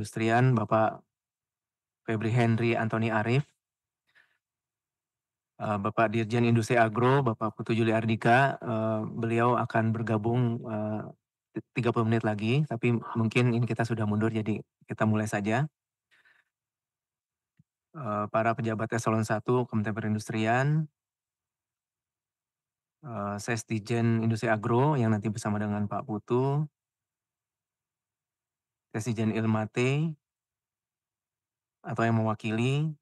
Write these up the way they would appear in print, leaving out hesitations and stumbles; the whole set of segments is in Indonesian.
Perindustrian, Bapak Febri Henry Antoni Arif, Bapak Dirjen Industri Agro, Bapak Putu Juli Ardika, beliau akan bergabung 30 menit lagi, tapi mungkin ini kita sudah mundur, jadi kita mulai saja. Para pejabat eselon 1 Kementerian Perindustrian, Sesdijen Industri Agro yang nanti bersama dengan Pak Putu, Sesdijen Ilmate atau yang mewakili,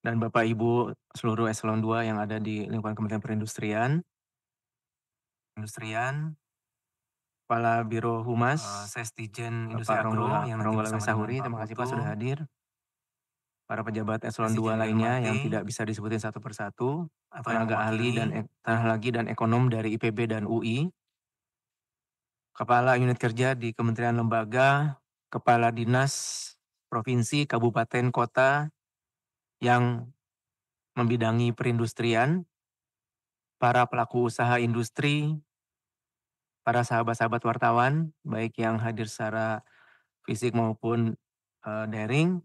dan Bapak Ibu seluruh eselon 2 yang ada di lingkungan Kementerian Perindustrian, Kepala Biro Humas, Sesdijen Industri Agro yang nanti bersama Sahuri, terima kasih Pak sudah hadir. Para pejabat eselon 2 lainnya yang tidak bisa disebutin satu persatu, tenaga ahli dan ekonom dari IPB dan UI, Kepala Unit Kerja di Kementerian Lembaga, Kepala Dinas Provinsi, Kabupaten, Kota yang membidangi perindustrian, para pelaku usaha industri, para sahabat-sahabat wartawan, baik yang hadir secara fisik maupun daring,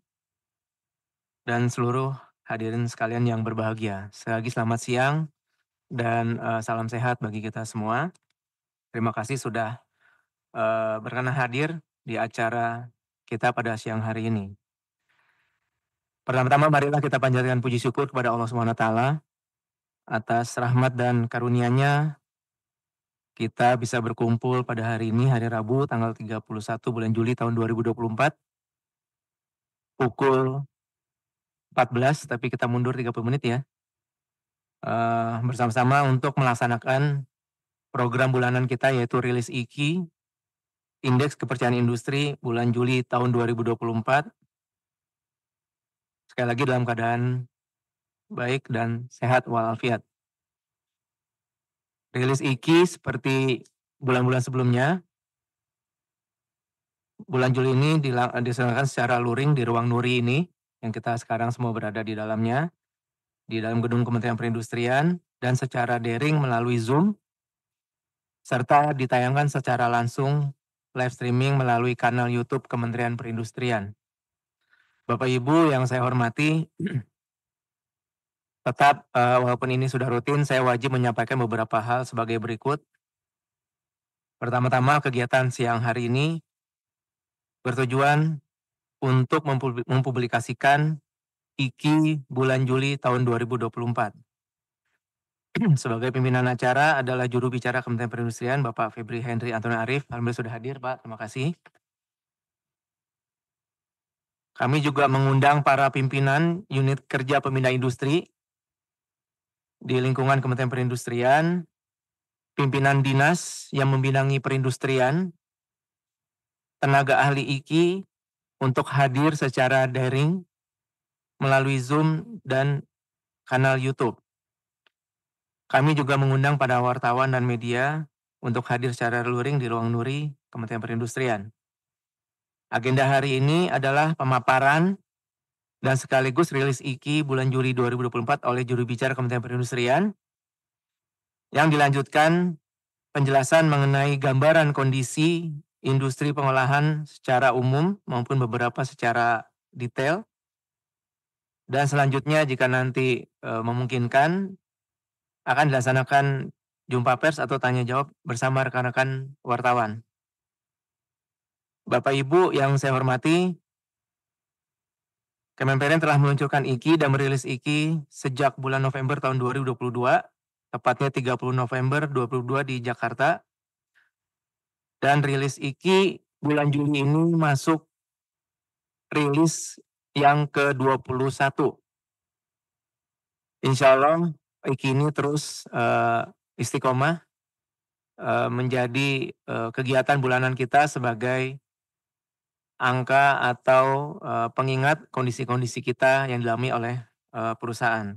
dan seluruh hadirin sekalian yang berbahagia. Sekali lagi selamat siang dan salam sehat bagi kita semua. Terima kasih sudah berkenan hadir di acara kita pada siang hari ini. Pertama-tama marilah kita panjatkan puji syukur kepada Allah SWT atas rahmat dan karunia-Nya kita bisa berkumpul pada hari ini, hari Rabu, tanggal 31 bulan Juli tahun 2024, pukul 14, tapi kita mundur 30 menit ya, bersama-sama untuk melaksanakan program bulanan kita yaitu rilis IKI, Indeks Kepercayaan Industri bulan Juli tahun 2024. Sekali lagi dalam keadaan baik dan sehat walafiat. Rilis IKI seperti bulan-bulan sebelumnya, bulan Juli ini diselenggarakan secara luring di ruang Nuri ini, yang kita sekarang semua berada di dalamnya, di dalam gedung Kementerian Perindustrian, dan secara daring melalui Zoom, serta ditayangkan secara langsung live streaming melalui kanal YouTube Kementerian Perindustrian. Bapak Ibu yang saya hormati, tetap walaupun ini sudah rutin, saya wajib menyampaikan beberapa hal sebagai berikut. Pertama-tama, kegiatan siang hari ini bertujuan untuk mempublikasikan IKI bulan Juli tahun 2024. Sebagai pimpinan acara adalah juru bicara Kementerian Perindustrian, Bapak Febri Henry Antoni Arif. Alhamdulillah sudah hadir, Pak. Terima kasih. Kami juga mengundang para pimpinan unit kerja pembina industri di lingkungan Kementerian Perindustrian, pimpinan dinas yang membidangi perindustrian, tenaga ahli IKI untuk hadir secara daring melalui Zoom dan kanal YouTube. Kami juga mengundang para wartawan dan media untuk hadir secara luring di ruang Nuri Kementerian Perindustrian. Agenda hari ini adalah pemaparan dan sekaligus rilis IKI bulan Juli 2024 oleh juru bicara Kementerian Perindustrian, yang dilanjutkan penjelasan mengenai gambaran kondisi industri pengolahan secara umum maupun beberapa secara detail. Dan selanjutnya jika nanti memungkinkan akan dilaksanakan jumpa pers atau tanya jawab bersama rekan-rekan wartawan. Bapak Ibu yang saya hormati, Kemenperin telah meluncurkan IKI dan merilis IKI sejak bulan November tahun 2022, tepatnya 30 November 2022 di Jakarta. Dan rilis IKI bulan Juli ini masuk rilis yang ke-21. Insya Allah IKI ini terus istiqomah menjadi kegiatan bulanan kita sebagai angka atau pengingat kondisi-kondisi kita yang dialami oleh perusahaan.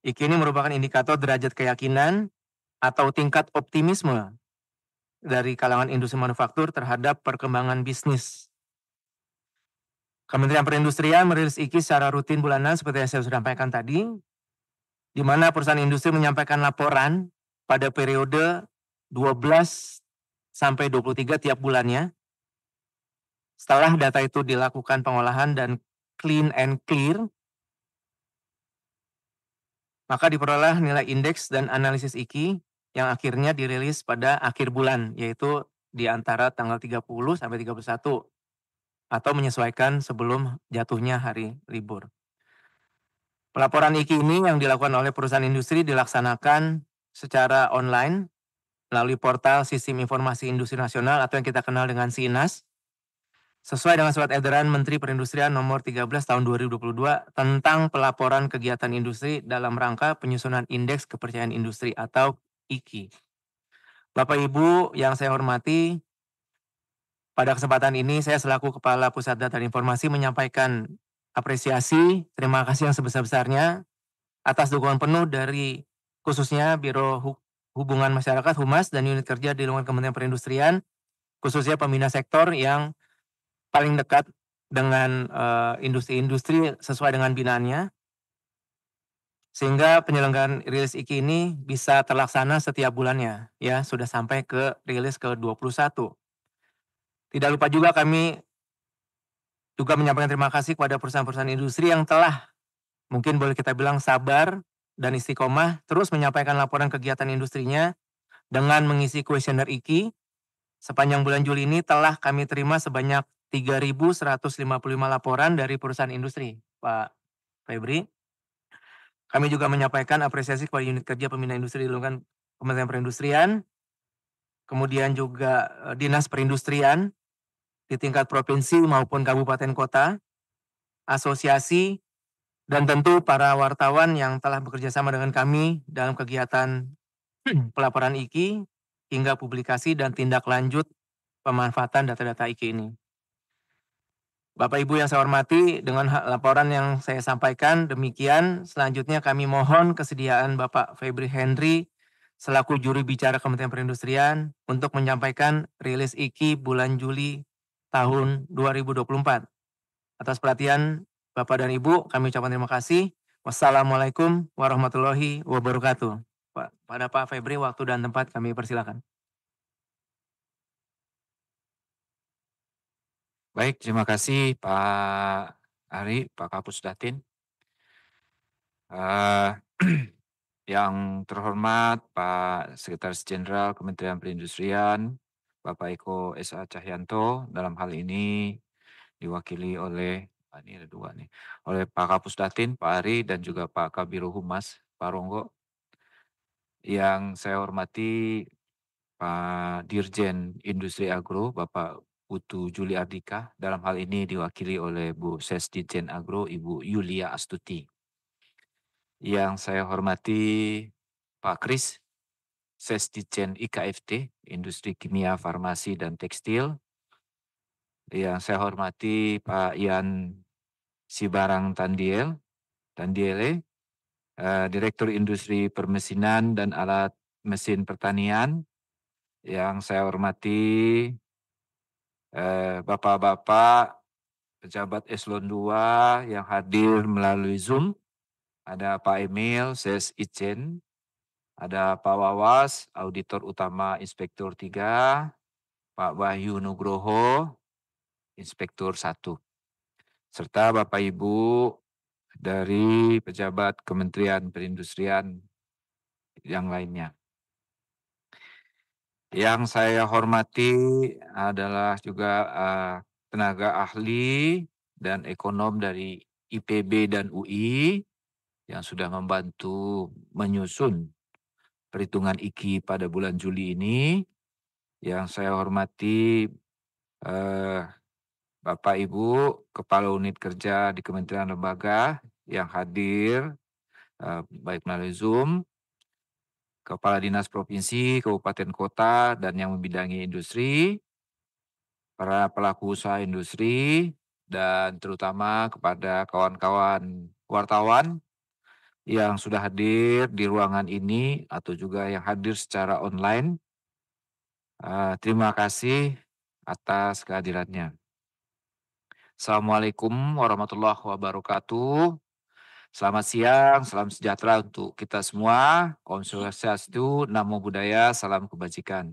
IKI ini merupakan indikator derajat keyakinan atau tingkat optimisme dari kalangan industri manufaktur terhadap perkembangan bisnis. Kementerian Perindustrian merilis IKI secara rutin bulanan seperti yang saya sudah sampaikan tadi, di mana perusahaan industri menyampaikan laporan pada periode 12 sampai 23 tiap bulannya. Setelah data itu dilakukan pengolahan dan clean and clear, maka diperoleh nilai indeks dan analisis IKI yang akhirnya dirilis pada akhir bulan, yaitu di antara tanggal 30 sampai 31 atau menyesuaikan sebelum jatuhnya hari libur. Pelaporan IKI ini yang dilakukan oleh perusahaan industri dilaksanakan secara online melalui portal Sistem Informasi Industri Nasional atau yang kita kenal dengan SINAS, sesuai dengan Surat Edaran Menteri Perindustrian Nomor 13 Tahun 2022 tentang pelaporan kegiatan industri dalam rangka penyusunan Indeks Kepercayaan Industri atau IKI. Bapak Ibu yang saya hormati, pada kesempatan ini saya selaku Kepala Pusat Data dan Informasi menyampaikan apresiasi, terima kasih yang sebesar-besarnya atas dukungan penuh dari khususnya Biro Hubungan Masyarakat Humas dan unit kerja di lingkungan Kementerian Perindustrian, khususnya pembina sektor yang paling dekat dengan industri-industri sesuai dengan binaannya, sehingga penyelenggaraan rilis IKI ini bisa terlaksana setiap bulannya, ya sudah sampai ke rilis ke-21. Tidak lupa juga kami juga menyampaikan terima kasih kepada perusahaan-perusahaan industri yang telah mungkin boleh kita bilang sabar dan istiqomah terus menyampaikan laporan kegiatan industrinya dengan mengisi kuesioner IKI. Sepanjang bulan Juli ini telah kami terima sebanyak 3.155 laporan dari perusahaan industri, Pak Febri. Kami juga menyampaikan apresiasi kepada unit kerja pembina industri di lingkungan Kementerian Perindustrian, kemudian juga Dinas Perindustrian di tingkat provinsi maupun kabupaten kota, asosiasi, dan tentu para wartawan yang telah bekerja sama dengan kami dalam kegiatan pelaporan IKI hingga publikasi dan tindak lanjut pemanfaatan data-data IKI ini. Bapak Ibu yang saya hormati, dengan laporan yang saya sampaikan demikian, selanjutnya kami mohon kesediaan Bapak Febri Henry selaku juru bicara Kementerian Perindustrian untuk menyampaikan rilis IKI bulan Juli tahun 2024. Atas perhatian Bapak dan Ibu, kami ucapkan terima kasih. Wassalamualaikum warahmatullahi wabarakatuh. Pada Pak Febri, waktu dan tempat kami persilakan. Baik, terima kasih Pak Ari, Pak Kapus Datin. Yang terhormat Pak Sekretaris Jenderal Kementerian Perindustrian, Bapak Eko S.A. Cahyanto, dalam hal ini diwakili oleh, ini ada dua nih, oleh Pak Kapus Datin, Pak Ari, dan juga Pak Kabiro Humas, Pak Ronggo. Yang saya hormati Pak Dirjen Industri Agro, Bapak Putu Juli Ardika, dalam hal ini diwakili oleh Bu Sesdijen Agro, Ibu Yulia Astuti. Yang saya hormati Pak Kris, Sesdijen IKFT, Industri Kimia, Farmasi, dan Tekstil. Yang saya hormati Pak Ian Sibarang Tandiele, Direktur Industri Permesinan dan Alat Mesin Pertanian. Yang saya hormati Bapak-Bapak pejabat eselon 2 yang hadir melalui Zoom. Ada Pak Emil, Ses Ijen, ada Pak Wawas, Auditor Utama Inspektur 3, Pak Wahyu Nugroho, Inspektur 1, serta Bapak Ibu dari pejabat Kementerian Perindustrian yang lainnya. Yang saya hormati adalah juga tenaga ahli dan ekonom dari IPB dan UI yang sudah membantu menyusun perhitungan IKI pada bulan Juli ini. Yang saya hormati Bapak Ibu Kepala Unit Kerja di Kementerian Lembaga yang hadir baik melalui Zoom, Kepala Dinas Provinsi, Kabupaten Kota, dan yang membidangi industri, para pelaku usaha industri, dan terutama kepada kawan-kawan wartawan yang sudah hadir di ruangan ini atau juga yang hadir secara online. Terima kasih atas kehadirannya. Assalamualaikum warahmatullahi wabarakatuh. Selamat siang, salam sejahtera untuk kita semua. Om Swastiastu, Namo Buddhaya, salam kebajikan.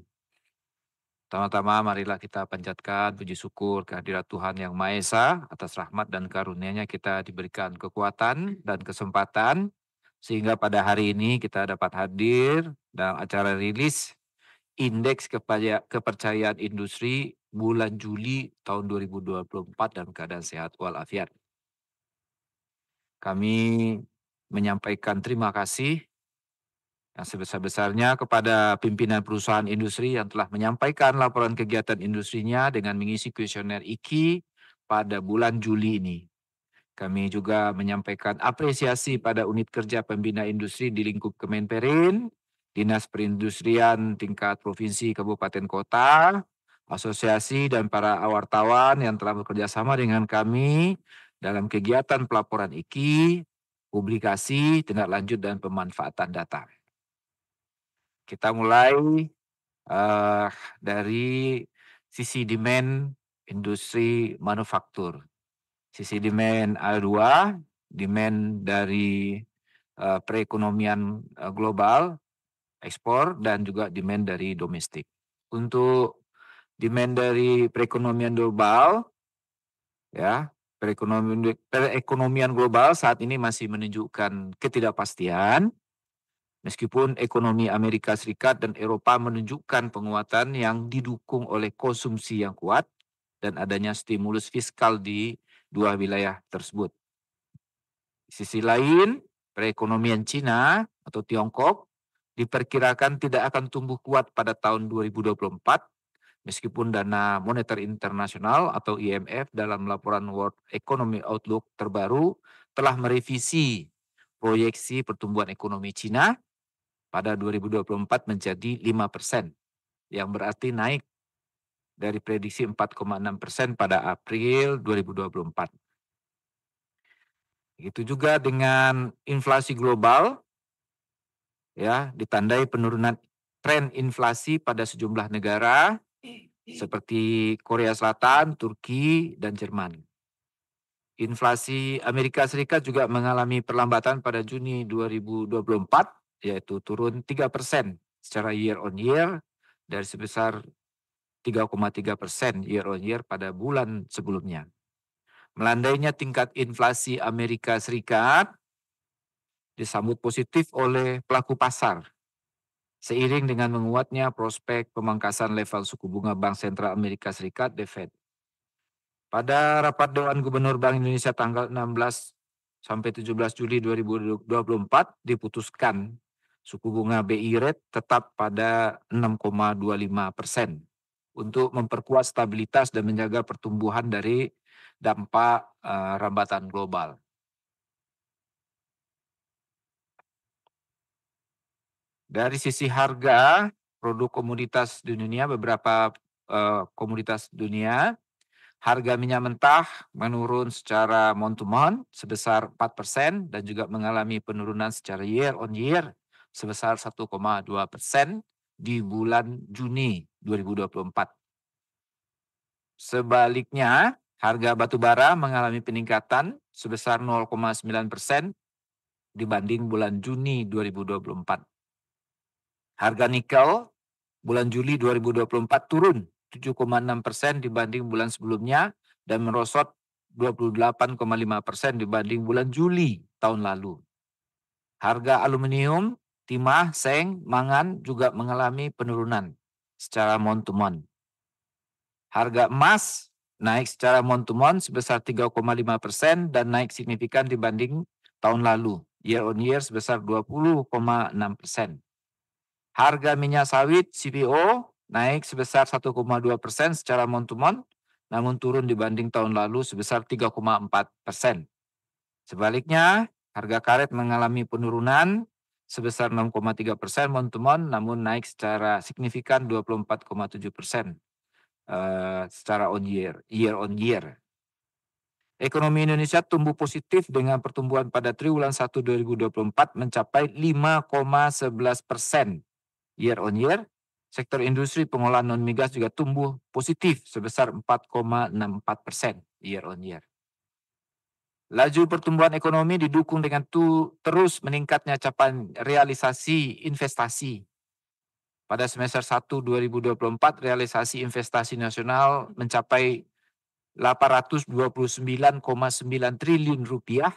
Pertama-tama marilah kita panjatkan puji syukur kehadirat Tuhan Yang Maha Esa atas rahmat dan karunia-Nya kita diberikan kekuatan dan kesempatan sehingga pada hari ini kita dapat hadir dalam acara rilis Indeks Kepercayaan Industri bulan Juli tahun 2024 dalam keadaan sehat walafiat. Kami menyampaikan terima kasih yang sebesar-besarnya kepada pimpinan perusahaan industri yang telah menyampaikan laporan kegiatan industrinya dengan mengisi kuesioner IKI pada bulan Juli ini. Kami juga menyampaikan apresiasi pada unit kerja pembina industri di lingkup Kemenperin, Dinas Perindustrian tingkat provinsi, kabupaten, kota, asosiasi dan para wartawan yang telah bekerja sama dengan kami dalam kegiatan pelaporan IKI, publikasi, tindak lanjut dan pemanfaatan data. Kita mulai dari sisi demand industri manufaktur. Sisi demand A2, demand dari perekonomian global, ekspor, dan juga demand dari domestik. Untuk demand dari perekonomian global, ya, perekonomian global saat ini masih menunjukkan ketidakpastian. Meskipun ekonomi Amerika Serikat dan Eropa menunjukkan penguatan yang didukung oleh konsumsi yang kuat dan adanya stimulus fiskal di dua wilayah tersebut. Di sisi lain, perekonomian Cina atau Tiongkok diperkirakan tidak akan tumbuh kuat pada tahun 2024 meskipun Dana Moneter Internasional atau IMF dalam laporan World Economy Outlook terbaru telah merevisi proyeksi pertumbuhan ekonomi Cina pada 2024 menjadi 5%, yang berarti naik dari prediksi 4,6% pada April 2024. Begitu juga dengan inflasi global, ya, ditandai penurunan tren inflasi pada sejumlah negara seperti Korea Selatan, Turki, dan Jerman. Inflasi Amerika Serikat juga mengalami perlambatan pada Juni 2024, yaitu turun 3% secara year on year dari sebesar 3,3% year on year pada bulan sebelumnya. Melandainya tingkat inflasi Amerika Serikat disambut positif oleh pelaku pasar seiring dengan menguatnya prospek pemangkasan level suku bunga Bank Sentral Amerika Serikat, The Fed. Pada rapat Dewan Gubernur Bank Indonesia tanggal 16 sampai 17 Juli 2024 diputuskan suku bunga BI rate tetap pada 6,25% untuk memperkuat stabilitas dan menjaga pertumbuhan dari dampak rambatan global. Dari sisi harga produk komoditas di dunia, beberapa komoditas dunia, harga minyak mentah menurun secara month-to-month sebesar 4% dan juga mengalami penurunan secara year on year sebesar 1,2% di bulan Juni 2024. Sebaliknya, harga batu bara mengalami peningkatan sebesar 0,9% dibanding bulan Juni 2024. Harga nikel bulan Juli 2024 turun 7,6% dibanding bulan sebelumnya dan merosot 28,5% dibanding bulan Juli tahun lalu. Harga aluminium, timah, seng, mangan juga mengalami penurunan secara month-to-month. Harga emas naik secara month-to-month sebesar 3,5% dan naik signifikan dibanding tahun lalu, year on year sebesar 20,6%. Harga minyak sawit CPO naik sebesar 1,2% secara month-to-month, namun turun dibanding tahun lalu sebesar 3,4%. Sebaliknya, harga karet mengalami penurunan sebesar 6,3% month-to-month, namun naik secara signifikan 24,7% secara year on year. Ekonomi Indonesia tumbuh positif dengan pertumbuhan pada triwulan 1 2024 mencapai 5,11% year on year. Sektor industri pengolahan non migas juga tumbuh positif sebesar 4,64% year on year. Laju pertumbuhan ekonomi didukung dengan terus meningkatnya capaian realisasi investasi pada semester 1 2024 realisasi investasi nasional mencapai 829,9 triliun rupiah,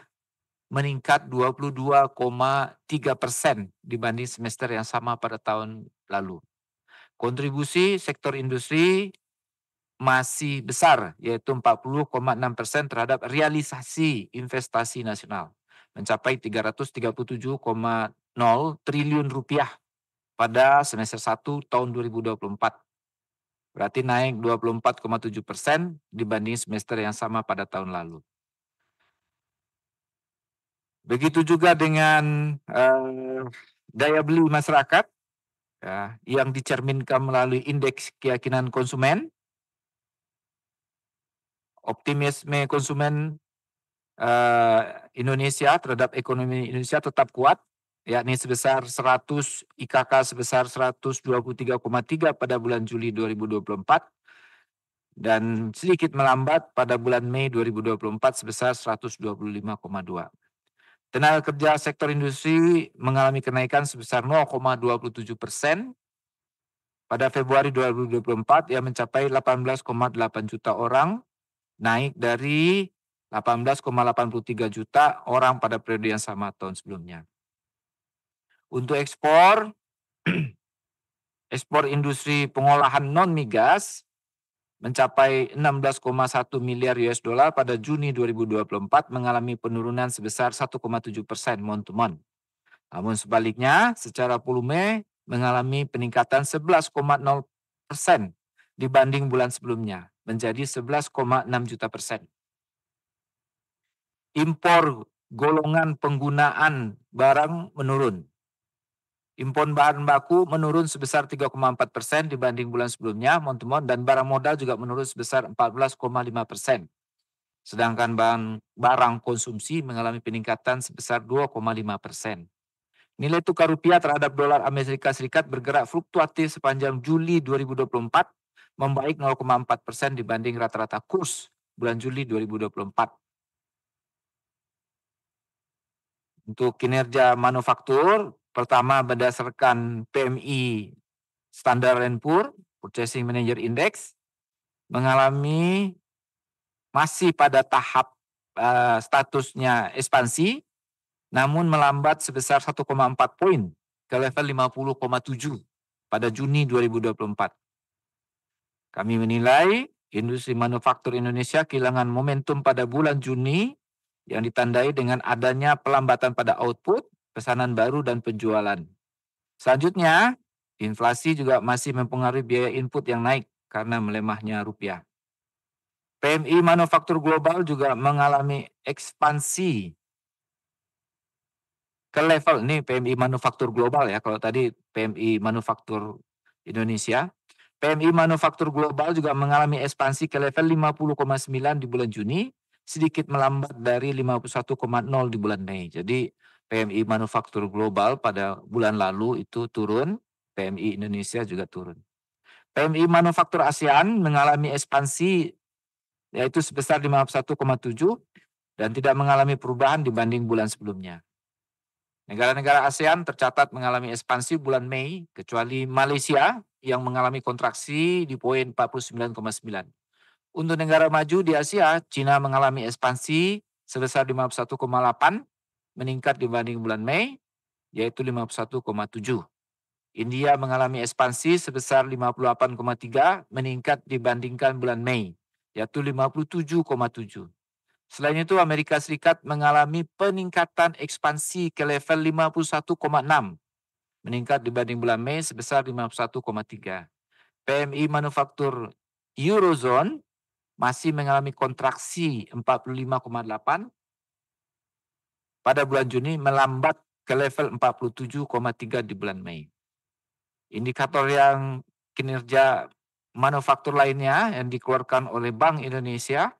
meningkat 22,3% dibanding semester yang sama pada tahun lalu. Kontribusi sektor industri masih besar, yaitu 40,6% terhadap realisasi investasi nasional, mencapai 337,0 triliun rupiah pada semester 1 tahun 2024. Berarti naik 24,7% dibanding semester yang sama pada tahun lalu. Begitu juga dengan daya beli masyarakat, ya, yang dicerminkan melalui indeks keyakinan konsumen. Optimisme konsumen Indonesia terhadap ekonomi Indonesia tetap kuat, yakni sebesar 100 IKK sebesar 123,3 pada bulan Juli 2024 dan sedikit melambat pada bulan Mei 2024 sebesar 125,2. Tenaga kerja sektor industri mengalami kenaikan sebesar 0,27% pada Februari 2024 yang mencapai 18,8 juta orang, naik dari 18,83 juta orang pada periode yang sama tahun sebelumnya. Untuk ekspor, ekspor industri pengolahan non-migas mencapai 16,1 miliar US dollar pada Juni 2024 mengalami penurunan sebesar 1,7% month to month. Namun sebaliknya, secara volume mengalami peningkatan 11,0% dibanding bulan sebelumnya, menjadi 11,6 juta persen. Impor golongan penggunaan barang menurun. Impor bahan baku menurun sebesar 3,4% dibanding bulan sebelumnya, month to month, dan barang modal juga menurun sebesar 14,5%. Sedangkan barang konsumsi mengalami peningkatan sebesar 2,5%. Nilai tukar rupiah terhadap dolar Amerika Serikat bergerak fluktuatif sepanjang Juli 2024, membaik 0,4% dibanding rata-rata kurs bulan Juli 2024. Untuk kinerja manufaktur, pertama berdasarkan PMI Standard & Poor's Purchasing Manager Index mengalami masih pada tahap statusnya ekspansi, namun melambat sebesar 1,4 poin ke level 50,7 pada Juni 2024. Kami menilai industri manufaktur Indonesia kehilangan momentum pada bulan Juni yang ditandai dengan adanya pelambatan pada output, pesanan baru, dan penjualan. Selanjutnya, inflasi juga masih mempengaruhi biaya input yang naik karena melemahnya rupiah. PMI manufaktur global juga mengalami ekspansi ke level, ini PMI manufaktur global ya, kalau tadi PMI manufaktur Indonesia. PMI manufaktur global juga mengalami ekspansi ke level 50,9 di bulan Juni, sedikit melambat dari 51,0 di bulan Mei. Jadi PMI manufaktur global pada bulan lalu itu turun, PMI Indonesia juga turun. PMI manufaktur ASEAN mengalami ekspansi yaitu sebesar 51,7 dan tidak mengalami perubahan dibanding bulan sebelumnya. Negara-negara ASEAN tercatat mengalami ekspansi bulan Mei, kecuali Malaysia yang mengalami kontraksi di poin 49,9. Untuk negara maju di Asia, China mengalami ekspansi sebesar 51,8, meningkat dibanding bulan Mei, yaitu 51,7. India mengalami ekspansi sebesar 58,3, meningkat dibandingkan bulan Mei, yaitu 57,7. Selain itu, Amerika Serikat mengalami peningkatan ekspansi ke level 51,6, meningkat dibanding bulan Mei sebesar 51,3. PMI manufaktur Eurozone masih mengalami kontraksi 45,8 pada bulan Juni, melambat ke level 47,3 di bulan Mei. Indikator yang kinerja manufaktur lainnya yang dikeluarkan oleh Bank Indonesia,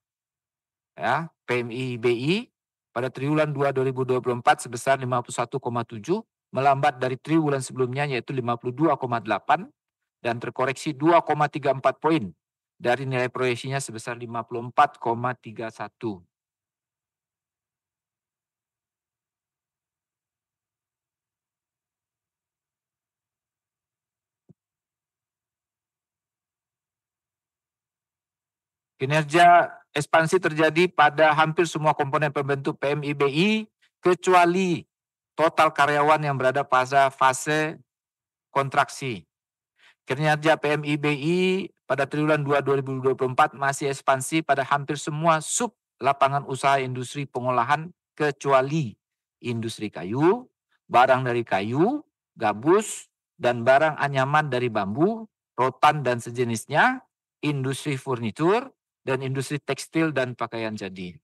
ya, PMI BI pada triwulan 2 2024 sebesar 51,7, melambat dari triwulan sebelumnya yaitu 52,8 dan terkoreksi 2,34 poin dari nilai proyeksinya sebesar 54,31. Kinerja ekspansi terjadi pada hampir semua komponen pembentuk PMIBI kecuali total karyawan yang berada pada fase kontraksi. Kinerja PMIBI pada triwulan 2 2024 masih ekspansi pada hampir semua sub lapangan usaha industri pengolahan kecuali industri kayu, barang dari kayu, gabus, dan barang anyaman dari bambu, rotan dan sejenisnya, industri furnitur, dan industri tekstil dan pakaian jadi.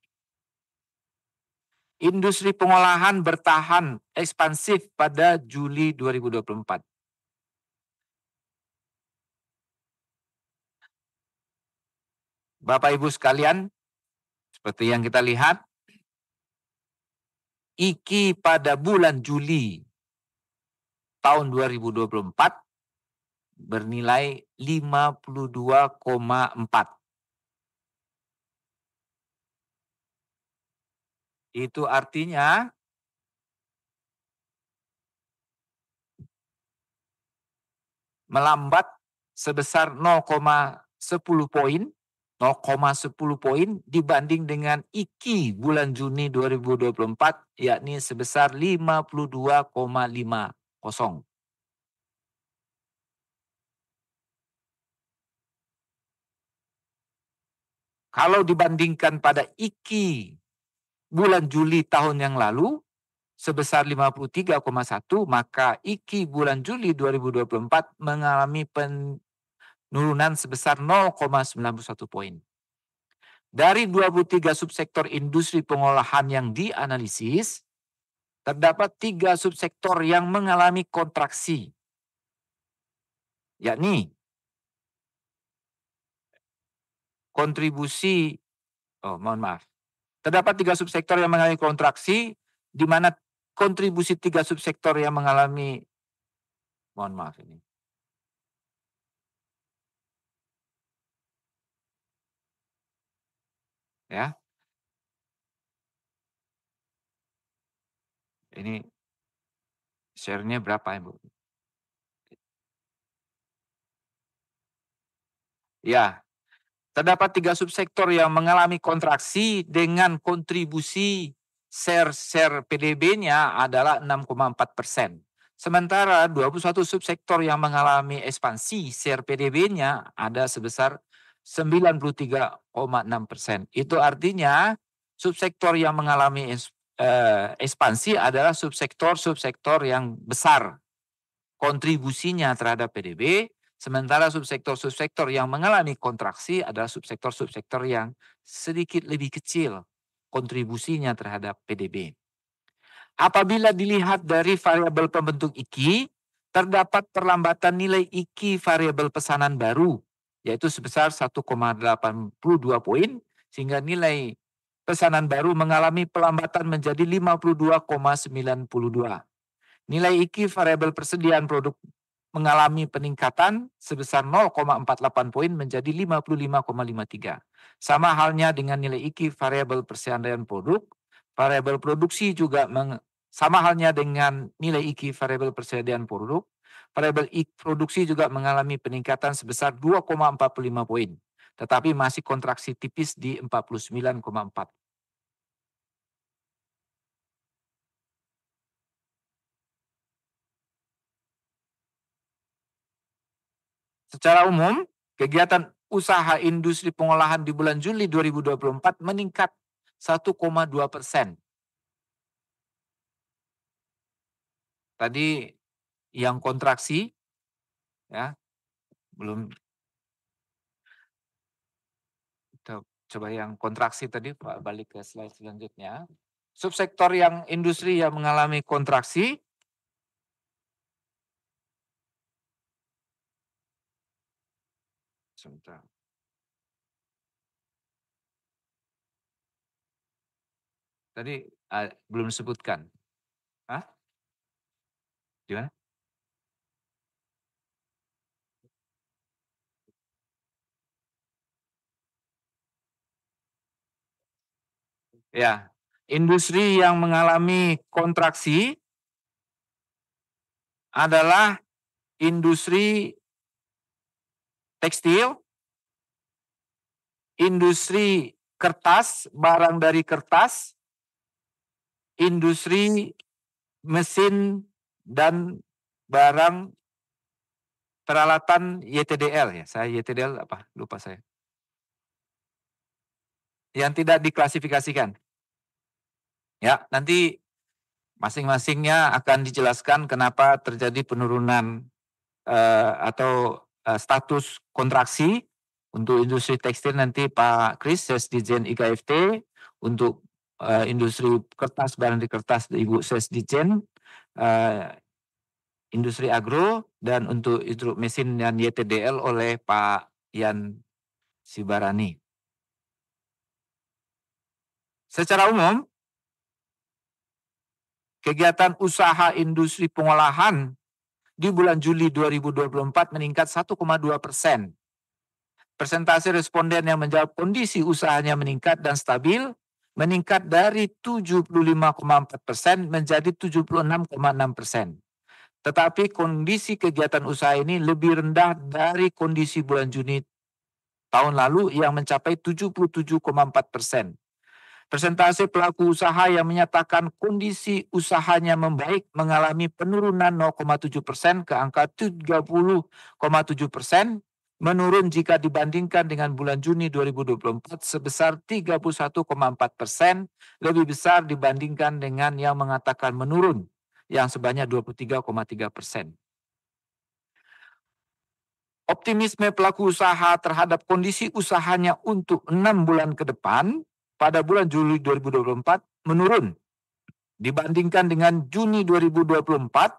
Industri pengolahan bertahan ekspansif pada Juli 2024. Bapak Ibu sekalian, seperti yang kita lihat, IKI pada bulan Juli tahun 2024 bernilai 52,4. Itu artinya melambat sebesar 0,10 poin, 0,10 poin dibanding dengan IKI bulan Juni 2024 yakni sebesar 52,50. Kalau dibandingkan pada IKI bulan Juli tahun yang lalu sebesar 53,1, maka IKI bulan Juli 2024 mengalami penurunan sebesar 0,91 poin. Dari 23 subsektor industri pengolahan yang dianalisis, terdapat 3 subsektor yang mengalami kontraksi, yakni kontribusi, terdapat 3 subsektor yang mengalami kontraksi, di mana kontribusi 3 subsektor yang mengalami, ini. Ya. Ini share-nya berapa, Ibu? Ya. Terdapat 3 subsektor yang mengalami kontraksi dengan kontribusi share PDB-nya adalah 6,4%. Sementara 21 subsektor yang mengalami ekspansi share PDB-nya ada sebesar 93,6%. Itu artinya subsektor yang mengalami ekspansi adalah subsektor yang besar kontribusinya terhadap PDB, sementara subsektor yang mengalami kontraksi adalah subsektor yang sedikit lebih kecil kontribusinya terhadap PDB. Apabila dilihat dari variabel pembentuk IKI, terdapat perlambatan nilai IKI variabel pesanan baru, yaitu sebesar 1,82 poin, sehingga nilai pesanan baru mengalami pelambatan menjadi 52,92. Nilai IKI variabel persediaan produk mengalami peningkatan sebesar 0,48 poin menjadi 55,53. Sama halnya dengan nilai IKI variabel persediaan produk, variabel produksi juga sama halnya dengan nilai IKI variabel persediaan produk, variabel IKI produksi juga mengalami peningkatan sebesar 2,45 poin, tetapi masih kontraksi tipis di 49,4. Secara umum, kegiatan usaha industri pengolahan di bulan Juli 2024 meningkat 1,2%. Tadi yang kontraksi, ya, belum. Coba yang kontraksi tadi, Pak, balik ke slide selanjutnya. Subsektor yang industri yang mengalami kontraksi, sebentar. Tadi belum disebutkan. Hah? Gimana? Ya, industri yang mengalami kontraksi adalah industri tekstil, industri kertas, barang dari kertas, industri mesin dan barang peralatan YTDL ya. Saya YTDL apa? Lupa saya. Yang tidak diklasifikasikan. Ya, nanti masing-masingnya akan dijelaskan kenapa terjadi penurunan atau status kontraksi. Untuk industri tekstil nanti Pak Kris, Sesdijen IKFT, untuk industri kertas, barang di kertas Ibu Sesdijen industri agro, dan untuk industri mesin dan YTDL oleh Pak Yan Sibarani. Secara umum, kegiatan usaha industri pengolahan di bulan Juli 2024 meningkat 1,2%. Persentase responden yang menjawab kondisi usahanya meningkat dan stabil meningkat dari 75,4% menjadi 76,6%. Tetapi kondisi kegiatan usaha ini lebih rendah dari kondisi bulan Juni tahun lalu yang mencapai 77,4%. Persentase pelaku usaha yang menyatakan kondisi usahanya membaik mengalami penurunan 0,7% ke angka 30,7%, menurun jika dibandingkan dengan bulan Juni 2024 sebesar 31,4%, lebih besar dibandingkan dengan yang mengatakan menurun yang sebanyak 23,3%. Optimisme pelaku usaha terhadap kondisi usahanya untuk 6 bulan ke depan pada bulan Juli 2024 menurun dibandingkan dengan Juni 2024,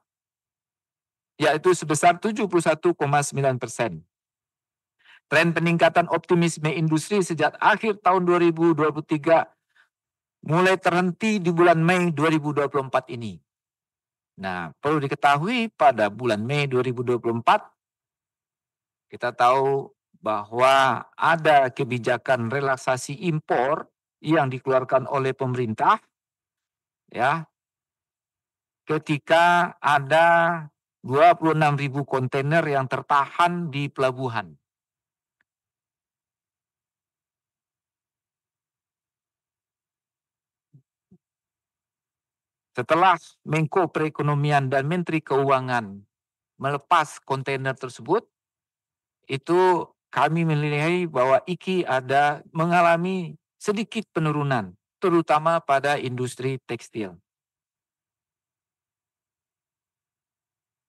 yaitu sebesar 71,9%. Tren peningkatan optimisme industri sejak akhir tahun 2023 mulai terhenti di bulan Mei 2024 ini. Nah, perlu diketahui pada bulan Mei 2024 kita tahu bahwa ada kebijakan relaksasi impor yang dikeluarkan oleh pemerintah, ya, ketika ada 26.000 kontainer yang tertahan di pelabuhan. Setelah Menko Perekonomian dan Menteri Keuangan melepas kontainer tersebut, itu kami menilai bahwa IKI ada mengalami sedikit penurunan, terutama pada industri tekstil.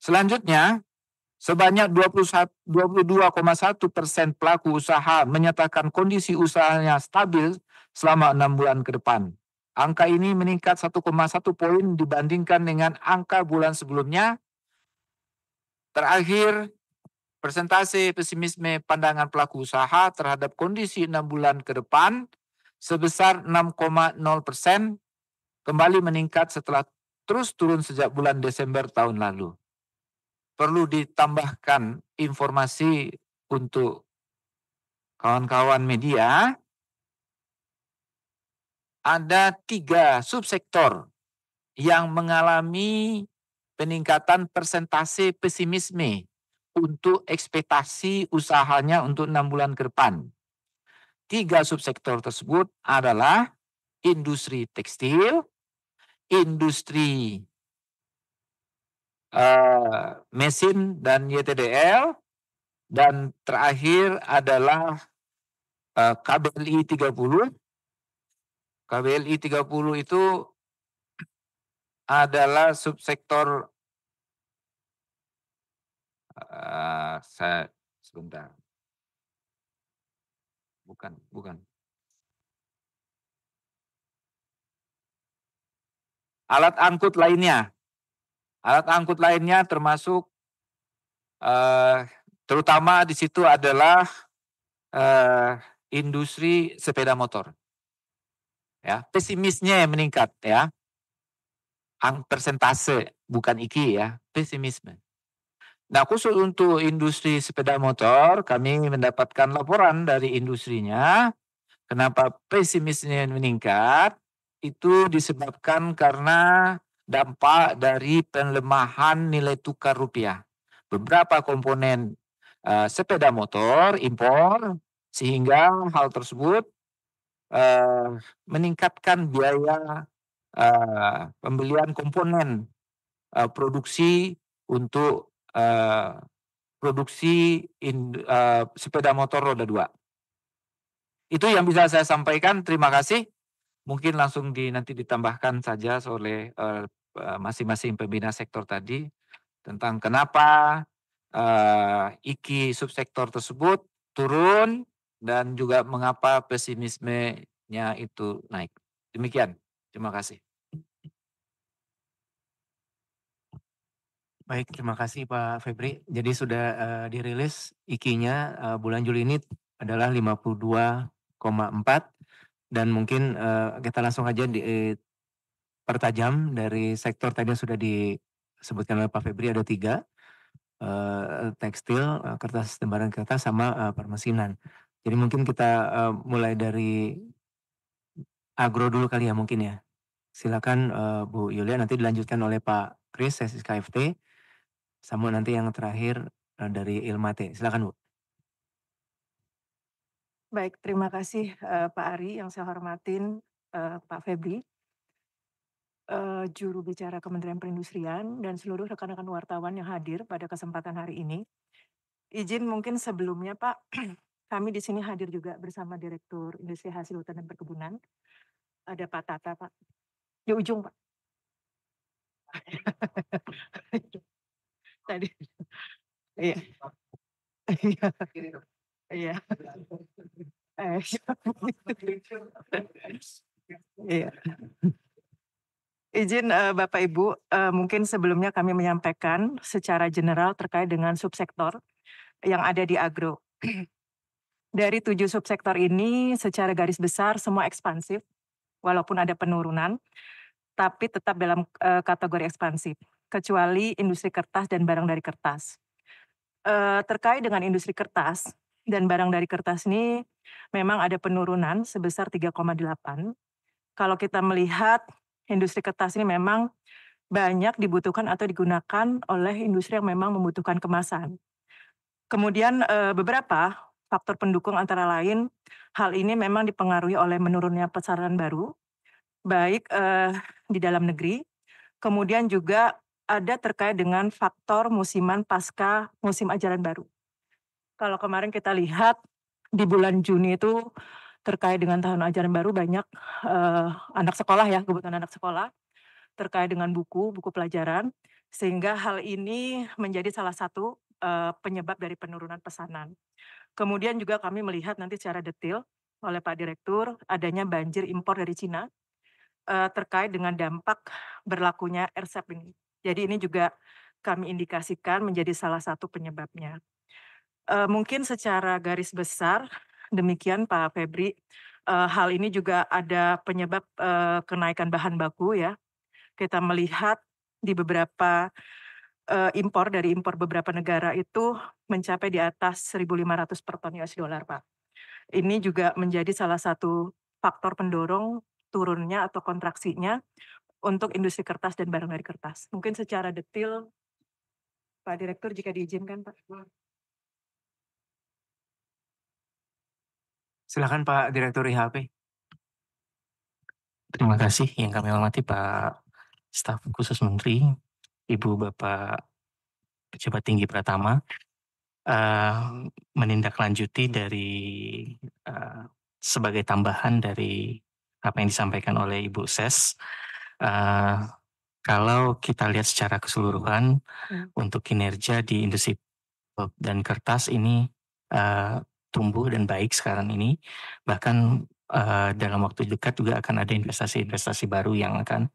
Selanjutnya, sebanyak 22,1% pelaku usaha menyatakan kondisi usahanya stabil selama 6 bulan ke depan. Angka ini meningkat 1,1 poin dibandingkan dengan angka bulan sebelumnya. Terakhir, persentase pesimisme pandangan pelaku usaha terhadap kondisi 6 bulan ke depan sebesar 6,0%, kembali meningkat setelah terus turun sejak bulan Desember tahun lalu. Perlu ditambahkan informasi untuk kawan-kawan media, ada 3 subsektor yang mengalami peningkatan persentase pesimisme untuk ekspektasi usahanya untuk 6 bulan ke depan. 3 subsektor tersebut adalah industri tekstil, industri mesin dan YTDL, dan terakhir adalah KBLI 30. KBLI 30 itu adalah subsektor sebentar. Bukan. Alat angkut lainnya. Alat angkut lainnya termasuk terutama di situ adalah industri sepeda motor. Ya, pesimisnya yang meningkat ya. Persentase bukan IKI ya, pesimisme. Nah, khusus untuk industri sepeda motor, kami mendapatkan laporan dari industrinya. Kenapa pesimisnya meningkat? Itu disebabkan karena dampak dari pelemahan nilai tukar rupiah. Beberapa komponen sepeda motor impor Sehingga hal tersebut meningkatkan biaya pembelian komponen produksi untuk produksi sepeda motor roda 2. Itu yang bisa saya sampaikan, terima kasih. Mungkin langsung nanti ditambahkan saja oleh masing-masing pembina sektor tadi tentang kenapa IKI subsektor tersebut turun dan juga mengapa pesimismenya itu naik. Demikian, terima kasih. Baik, terima kasih Pak Febri. Jadi sudah dirilis IKI-nya bulan Juli ini adalah 52,4 dan mungkin kita langsung aja pertajam dari sektor tadi yang sudah disebutkan oleh Pak Febri ada 3, tekstil, kertas lembaran kertas sama permesinan. Jadi mungkin kita mulai dari agro dulu kali ya mungkin ya. Silakan Bu Yulia, nanti dilanjutkan oleh Pak Kris sesi KFT. Sama nanti yang terakhir dari Ilmate. Silakan Bu. Baik, terima kasih Pak Ari yang saya hormatin, Pak Febri, juru bicara Kementerian Perindustrian dan seluruh rekan-rekan wartawan yang hadir pada kesempatan hari ini. Izin mungkin sebelumnya Pak, kami di sini hadir juga bersama Direktur Industri Hasil Hutan dan Perkebunan. Ada Pak Tata Pak, di ujung Pak. Tadi. Iya. Iya. Iya. Izin Bapak Ibu, mungkin sebelumnya kami menyampaikan secara general terkait dengan subsektor yang ada di agro. Dari 7 subsektor ini secara garis besar semua ekspansif, walaupun ada penurunan, tapi tetap dalam kategori ekspansif, kecuali industri kertas dan barang dari kertas. Terkait dengan industri kertas dan barang dari kertas ini memang ada penurunan sebesar 3,8. Kalau kita melihat industri kertas ini memang banyak dibutuhkan atau digunakan oleh industri yang memang membutuhkan kemasan. Kemudian beberapa faktor pendukung antara lain hal ini memang dipengaruhi oleh menurunnya pesanan baru, baik di dalam negeri, kemudian juga ada terkait dengan faktor musiman pasca musim ajaran baru. Kalau kemarin kita lihat di bulan Juni itu terkait dengan tahun ajaran baru banyak anak sekolah ya, kebutuhan anak sekolah terkait dengan buku pelajaran, sehingga hal ini menjadi salah satu penyebab dari penurunan pesanan. Kemudian juga kami melihat nanti secara detail oleh Pak Direktur adanya banjir impor dari Cina terkait dengan dampak berlakunya RCEP ini. Jadi ini juga kami indikasikan menjadi salah satu penyebabnya. Mungkin secara garis besar demikian Pak Febri, hal ini juga ada penyebab kenaikan bahan baku ya. Kita melihat di beberapa impor beberapa negara itu mencapai di atas 1.500 per ton US dollar, Pak. Ini juga menjadi salah satu faktor pendorong turunnya atau kontraksinya untuk industri kertas dan barang dari kertas. Mungkin secara detail, Pak Direktur jika diizinkan, Pak. Silakan Pak Direktur IHP. Terima kasih yang kami hormati Pak Staf Khusus Menteri, Ibu Bapak Pejabat Tinggi Pratama, menindaklanjuti dari sebagai tambahan dari apa yang disampaikan oleh Ibu Ses. Kalau kita lihat secara keseluruhan untuk kinerja di industri pulp dan kertas ini tumbuh dan baik sekarang ini, bahkan dalam waktu dekat juga akan ada investasi-investasi baru yang akan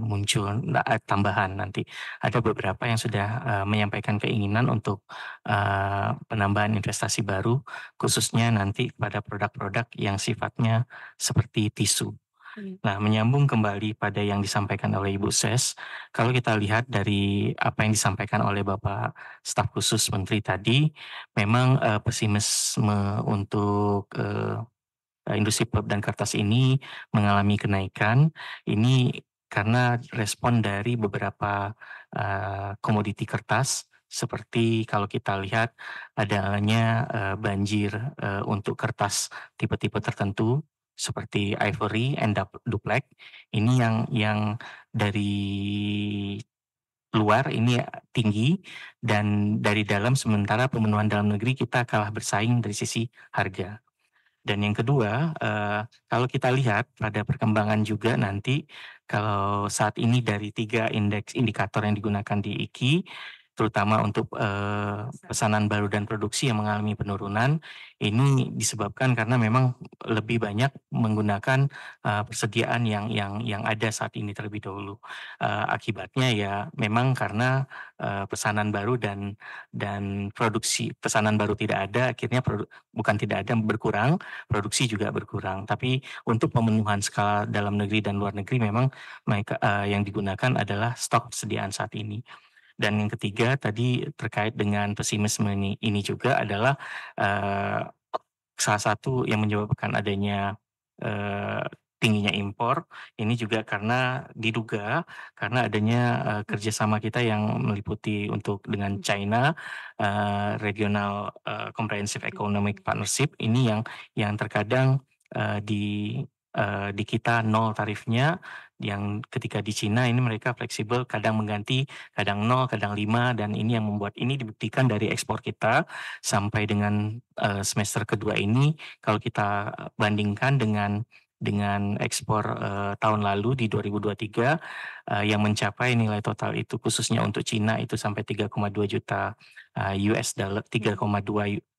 muncul tambahan nanti. Ada beberapa yang sudah menyampaikan keinginan untuk penambahan investasi baru, khususnya nanti pada produk-produk yang sifatnya seperti tisu. Nah, menyambung kembali pada yang disampaikan oleh Ibu Ses, kalau kita lihat dari apa yang disampaikan oleh Bapak Staf Khusus Menteri tadi, memang pesimisme untuk industri pulp dan kertas ini mengalami kenaikan. Ini karena respon dari beberapa komoditi kertas seperti kalau kita lihat adanya banjir untuk kertas tipe-tipe tertentu seperti ivory and duplex. Ini yang dari luar ini tinggi dan dari dalam, sementara pemenuhan dalam negeri kita kalah bersaing dari sisi harga. Dan yang kedua, kalau kita lihat pada perkembangan juga nanti, kalau saat ini dari 3 indikator yang digunakan di IKI, terutama untuk pesanan baru dan produksi yang mengalami penurunan, ini disebabkan karena memang lebih banyak menggunakan persediaan yang ada saat ini terlebih dahulu. Akibatnya ya memang karena pesanan baru dan produksi pesanan baru tidak ada, akhirnya bukan tidak ada, berkurang, produksi juga berkurang. Tapi untuk pemenuhan skala dalam negeri dan luar negeri memang mereka yang digunakan adalah stok persediaan saat ini. Dan yang ketiga tadi terkait dengan pesimisme ini juga adalah salah satu yang menyebabkan adanya tingginya impor ini juga karena diduga karena adanya kerjasama kita yang meliputi untuk dengan China Regional Comprehensive Economic Partnership ini yang terkadang di kita nol tarifnya, yang ketika di Cina ini mereka fleksibel, kadang mengganti, kadang 0, kadang 5, dan ini yang membuat ini dibuktikan dari ekspor kita sampai dengan semester kedua ini, kalau kita bandingkan dengan ekspor tahun lalu di 2023 yang mencapai nilai total itu khususnya untuk Cina itu sampai 3,2 juta US dollar, 3,2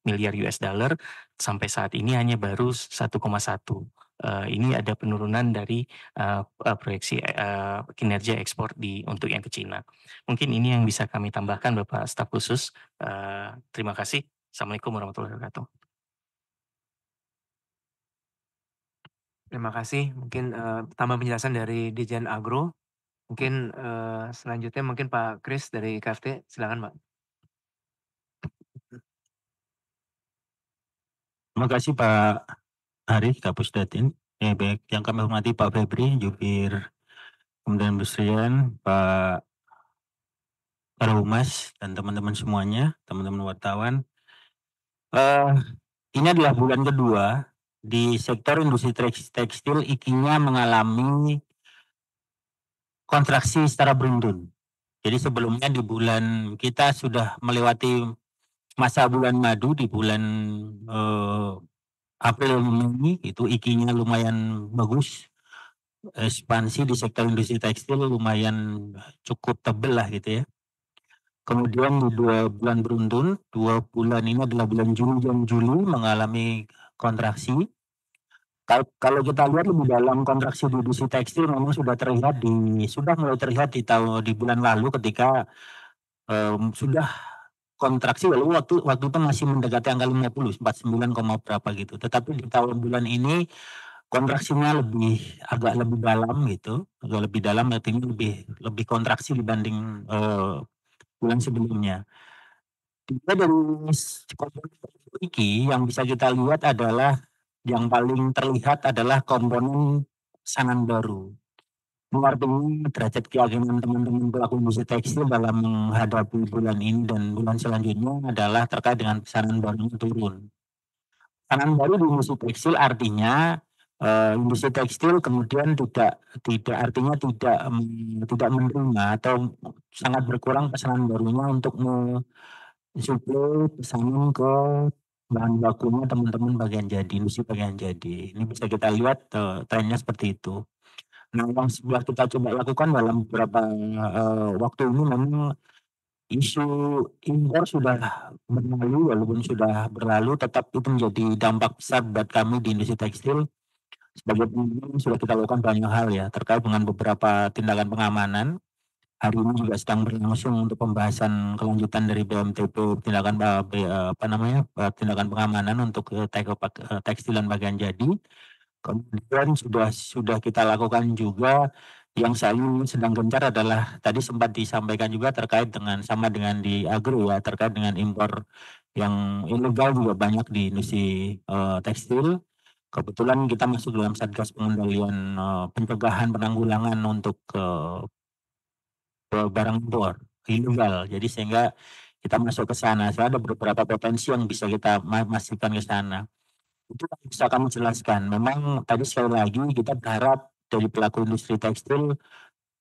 miliar US dollar, sampai saat ini hanya baru 1,1. Ini ada penurunan dari proyeksi kinerja ekspor untuk yang ke Cina. Mungkin ini yang bisa kami tambahkan Bapak Staf Khusus. Terima kasih. Assalamualaikum warahmatullahi wabarakatuh. Terima kasih. Mungkin tambah penjelasan dari Dirjen Agro. Mungkin selanjutnya mungkin Pak Kris dari KFT, silakan Pak. Terima kasih Pak Ari, Kapusdatin. Baik, yang kami hormati Pak Febri, Jubir Kementerian Perindustrian, Pak Humas, dan teman-teman semuanya, teman-teman wartawan. Ini adalah bulan kedua di sektor industri tekstil, IKI-nya mengalami kontraksi secara beruntun. Jadi sebelumnya di bulan kita sudah melewati masa bulan madu di bulan April Mei, itu IKI-nya lumayan bagus. Ekspansi di sektor industri tekstil lumayan cukup tebal lah gitu ya. Kemudian di 2 bulan beruntun, 2 bulan ini adalah bulan Juni dan Juli mengalami kontraksi. Kalau kita lihat lebih dalam kontraksi di industri tekstil memang sudah mulai terlihat di bulan lalu ketika sudah kontraksi, lalu waktu itu masih mendekati angka 50, 49, berapa gitu. Tetapi di bulan ini kontraksinya agak lebih dalam gitu, artinya lebih kontraksi dibanding bulan sebelumnya. Dari komponen IKI yang bisa kita lihat adalah yang paling terlihat adalah komponen pesanan baru. Artinya derajat keyakinan teman-teman pelaku industri tekstil dalam menghadapi bulan ini dan bulan selanjutnya adalah terkait dengan pesanan baru yang turun. Pesanan baru di industri tekstil artinya industri tekstil kemudian tidak menerima atau sangat berkurang pesanan barunya untuk mensuplai pesanan ke bahan bakunya teman-teman bagian jadi, industri bagian jadi. Ini bisa kita lihat trennya seperti itu. Nah, yang sudah kita coba lakukan dalam beberapa waktu ini memang isu impor sudah berlalu, walaupun sudah berlalu tetap itu menjadi dampak besar buat kami di industri tekstil. Sebagai pemimpin sudah kita lakukan banyak hal ya terkait dengan beberapa tindakan pengamanan. Hari ini juga sedang berlangsung untuk pembahasan kelanjutan dari BMTP tindakan pengamanan untuk tekstilan bagian jadi. Kemudian sudah kita lakukan juga yang saat ini sedang gencar adalah tadi sempat disampaikan juga terkait dengan sama dengan di agro ya, terkait dengan impor yang ilegal juga banyak di industri tekstil. Kebetulan kita masuk dalam Satgas Pengendalian Pencegahan Penanggulangan untuk barang impor ilegal. Jadi sehingga kita masuk ke sana. So, ada beberapa potensi yang bisa kita masukkan ke sana. Itu yang bisa kami jelaskan. Memang tadi sekali lagi kita berharap dari pelaku industri tekstil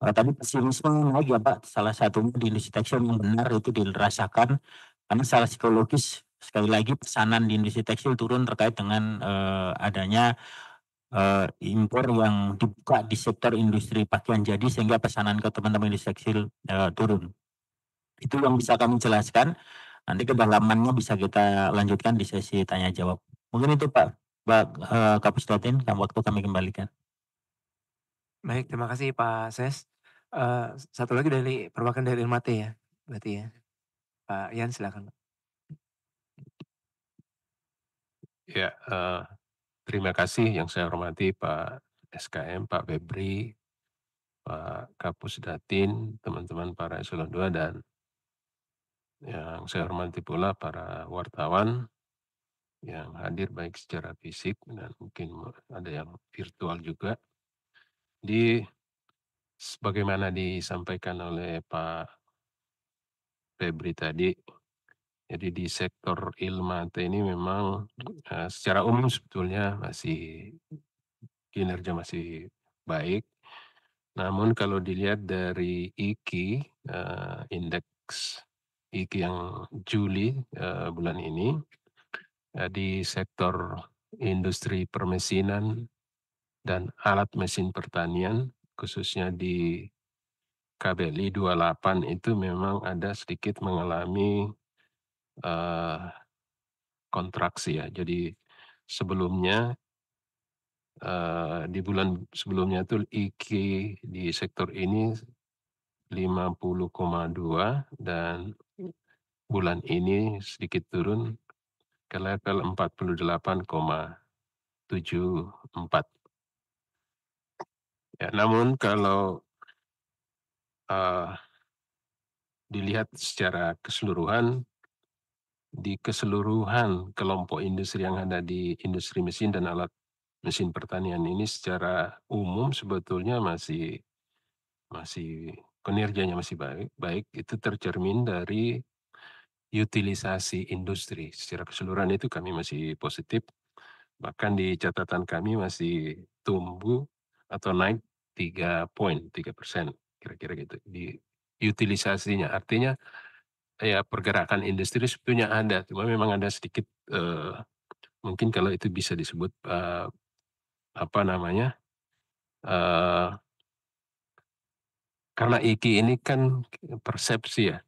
tadi pesimisme naik ya Pak. Salah satunya di industri tekstil yang benar itu dirasakan karena secara psikologis sekali lagi pesanan di industri tekstil turun terkait dengan adanya impor yang dibuka di sektor industri pakaian jadi sehingga pesanan ke teman-teman industri tekstil turun. Itu yang bisa kami jelaskan. Nanti kedalamannya bisa kita lanjutkan di sesi tanya jawab. Mungkin itu Pak Kapus Datin, waktu kami kembalikan. Baik, terima kasih Pak Ses. Satu lagi dari perwakilan dari Irmate ya, berarti ya. Pak Ian silakan. Ya, terima kasih yang saya hormati Pak SKM, Pak Febri, Pak Kapus Datin, teman-teman para eselon 2 dan yang saya hormati pula para wartawan yang hadir baik secara fisik dan mungkin ada yang virtual juga. Sebagaimana disampaikan oleh Pak Febri tadi, jadi di sektor Ilmate ini memang secara umum sebetulnya kinerja masih baik. Namun kalau dilihat dari IKI, indeks IKI yang Juli bulan ini, di sektor industri permesinan dan alat mesin pertanian, khususnya di KBLI 28 itu memang ada sedikit mengalami kontraksi ya. Jadi sebelumnya di bulan sebelumnya itu IKI di sektor ini 50,2 dan bulan ini sedikit turun ke level 48,74. Ya, namun kalau dilihat secara keseluruhan, di keseluruhan kelompok industri yang ada di industri mesin dan alat mesin pertanian ini secara umum sebetulnya masih kinerjanya masih baik. Itu tercermin dari utilisasi industri. Secara keseluruhan itu kami masih positif. Bahkan di catatan kami masih tumbuh atau naik 3% kira-kira gitu di utilisasinya. Artinya ya pergerakan industri sebetulnya ada, cuma memang ada sedikit mungkin kalau itu bisa disebut karena IKI ini kan persepsi ya,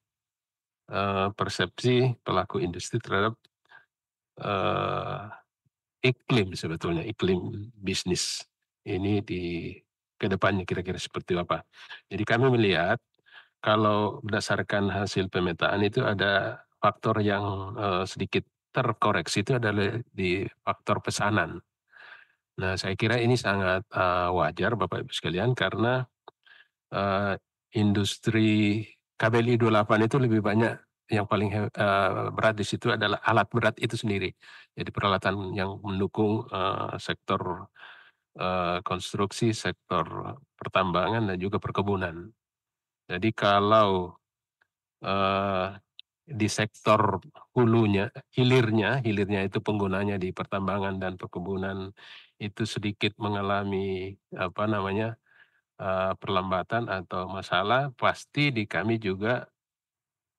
persepsi pelaku industri terhadap iklim sebetulnya, iklim bisnis ini di kedepannya kira-kira seperti apa. Jadi kami melihat kalau berdasarkan hasil pemetaan itu ada faktor yang sedikit terkoreksi itu adalah di faktor pesanan. Nah, saya kira ini sangat wajar Bapak Ibu sekalian karena industri KBLI 28 itu lebih banyak yang paling berat di situ adalah alat berat itu sendiri. Jadi peralatan yang mendukung sektor konstruksi, sektor pertambangan dan juga perkebunan. Jadi kalau di sektor hilirnya itu penggunanya di pertambangan dan perkebunan itu sedikit mengalami perlambatan atau masalah, pasti di kami juga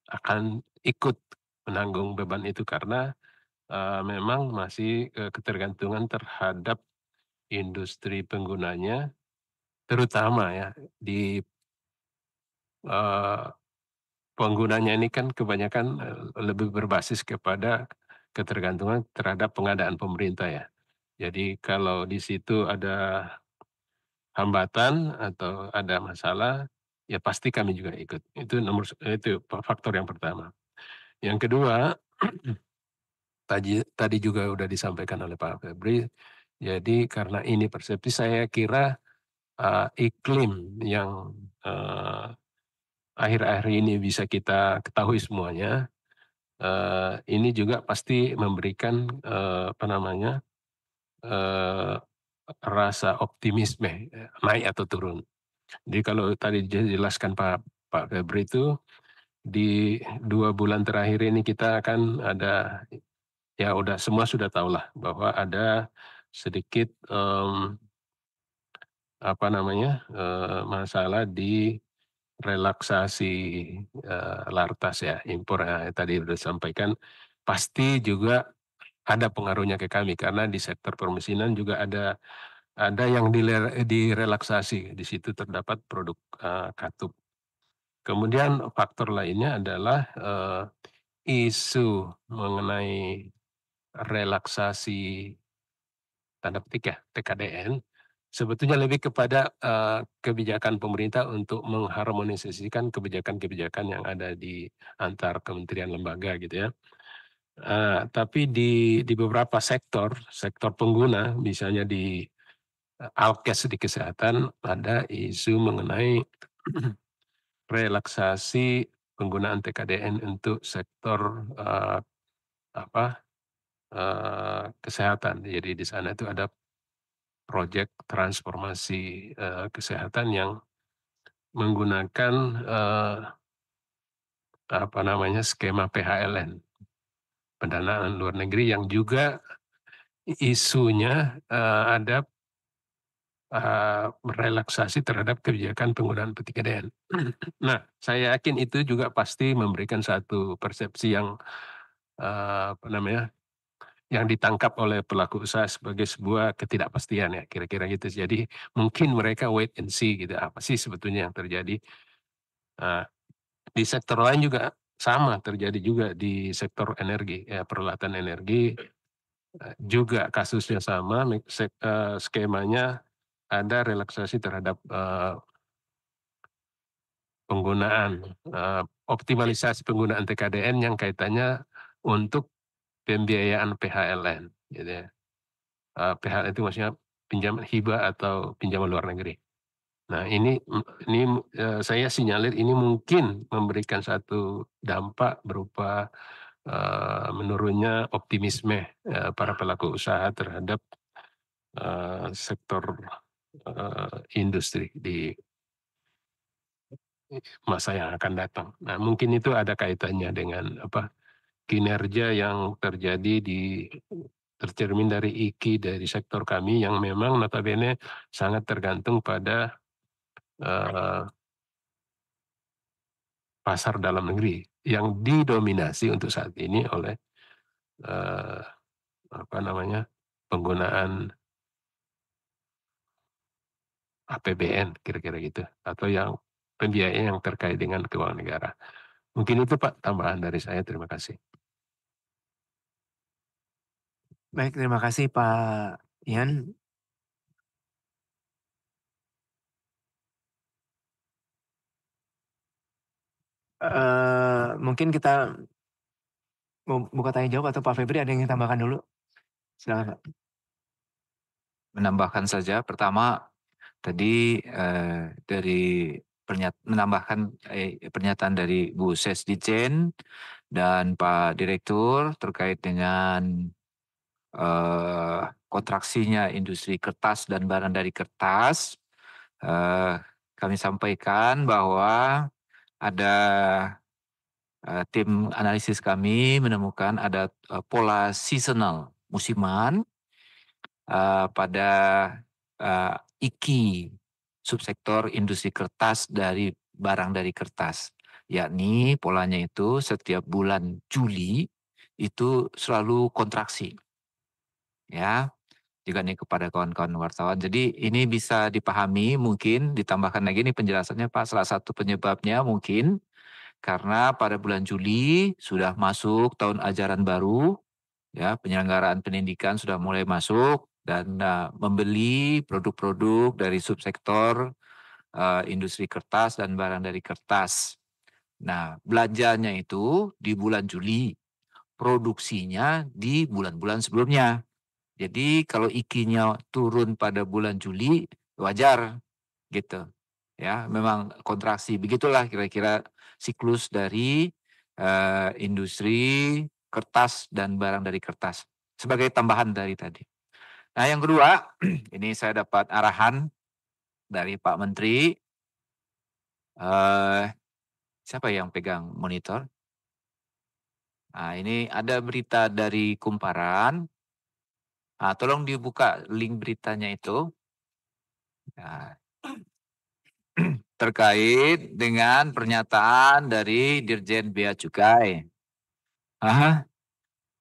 akan ikut menanggung beban itu karena memang masih ketergantungan terhadap industri penggunanya, terutama ya di penggunanya ini kan kebanyakan lebih berbasis kepada ketergantungan terhadap pengadaan pemerintah ya. Jadi kalau di situ ada hambatan atau ada masalah, ya pasti kami juga ikut. Itu faktor yang pertama. Yang kedua, tadi juga sudah disampaikan oleh Pak Febri. Jadi karena ini persepsi, saya kira iklim yang akhir-akhir ini bisa kita ketahui semuanya, ini juga pasti memberikan rasa optimisme naik atau turun. Jadi kalau tadi dijelaskan Pak Febri itu di 2 bulan terakhir ini kita akan ada, ya semua sudah tahu lah bahwa ada sedikit masalah di relaksasi lartas ya, impor tadi sudah disampaikan, pasti juga ada pengaruhnya ke kami karena di sektor permesinan juga ada yang direlaksasi, di situ terdapat produk katup. Kemudian faktor lainnya adalah isu mengenai relaksasi tanda petik ya TKDN sebetulnya lebih kepada kebijakan pemerintah untuk mengharmonisasikan kebijakan-kebijakan yang ada di antar kementerian lembaga gitu ya. Tapi di beberapa sektor pengguna, misalnya di Alkes di kesehatan ada isu mengenai relaksasi penggunaan TKDN untuk sektor kesehatan. Jadi di sana itu ada proyek transformasi kesehatan yang menggunakan skema PHLN, pendanaan luar negeri, yang juga isunya ada relaksasi terhadap kebijakan penggunaan TKDN. Nah, saya yakin itu juga pasti memberikan satu persepsi yang yang ditangkap oleh pelaku usaha sebagai sebuah ketidakpastian ya, kira-kira gitu. Jadi mungkin mereka wait and see gitu, apa sih sebetulnya yang terjadi. Di sektor lain juga sama terjadi juga, di sektor energi ya, peralatan energi juga kasusnya sama, skemanya ada relaksasi terhadap penggunaan optimalisasi penggunaan TKDN yang kaitannya untuk pembiayaan PHLN gitu ya. PHLN itu maksudnya pinjaman hibah atau pinjaman luar negeri. Nah, ini saya sinyalir ini mungkin memberikan satu dampak berupa menurunnya optimisme para pelaku usaha terhadap sektor industri di masa yang akan datang. Nah, mungkin itu ada kaitannya dengan kinerja yang terjadi tercermin dari IKI dari sektor kami yang memang notabene sangat tergantung pada pasar dalam negeri yang didominasi untuk saat ini oleh penggunaan APBN kira-kira gitu, atau yang pembiayaan yang terkait dengan keuangan negara. Mungkin itu Pak tambahan dari saya, terima kasih. Baik, terima kasih Pak Ian. Mungkin kita mau buka tanya jawab, atau Pak Febri ada yang ingin tambahkan dulu? Silakan Pak. Menambahkan saja, pertama tadi dari menambahkan pernyataan dari Bu Sesdijen dan Pak Direktur terkait dengan kontraksinya industri kertas dan barang dari kertas. Kami sampaikan bahwa ada tim analisis kami menemukan ada pola seasonal musiman pada IKI subsektor industri kertas dari barang dari kertas, yakni polanya itu setiap bulan Juli itu selalu kontraksi ya. Juga nih kepada kawan-kawan wartawan. Jadi ini bisa dipahami, mungkin ditambahkan lagi nih penjelasannya Pak, salah satu penyebabnya mungkin karena pada bulan Juli sudah masuk tahun ajaran baru, ya, penyelenggaraan pendidikan sudah mulai masuk dan membeli produk-produk dari subsektor industri kertas dan barang dari kertas. Nah, belanjanya itu di bulan Juli, produksinya di bulan-bulan sebelumnya. Jadi kalau IKI-nya turun pada bulan Juli, wajar gitu. Ya, memang kontraksi. Begitulah kira-kira siklus dari industri kertas dan barang dari kertas. Sebagai tambahan dari tadi. Nah, yang kedua, ini saya dapat arahan dari Pak Menteri. Siapa yang pegang monitor? Nah, ini ada berita dari Kumparan. Nah, tolong dibuka link beritanya itu. Nah, terkait dengan pernyataan dari Dirjen Bea Cukai.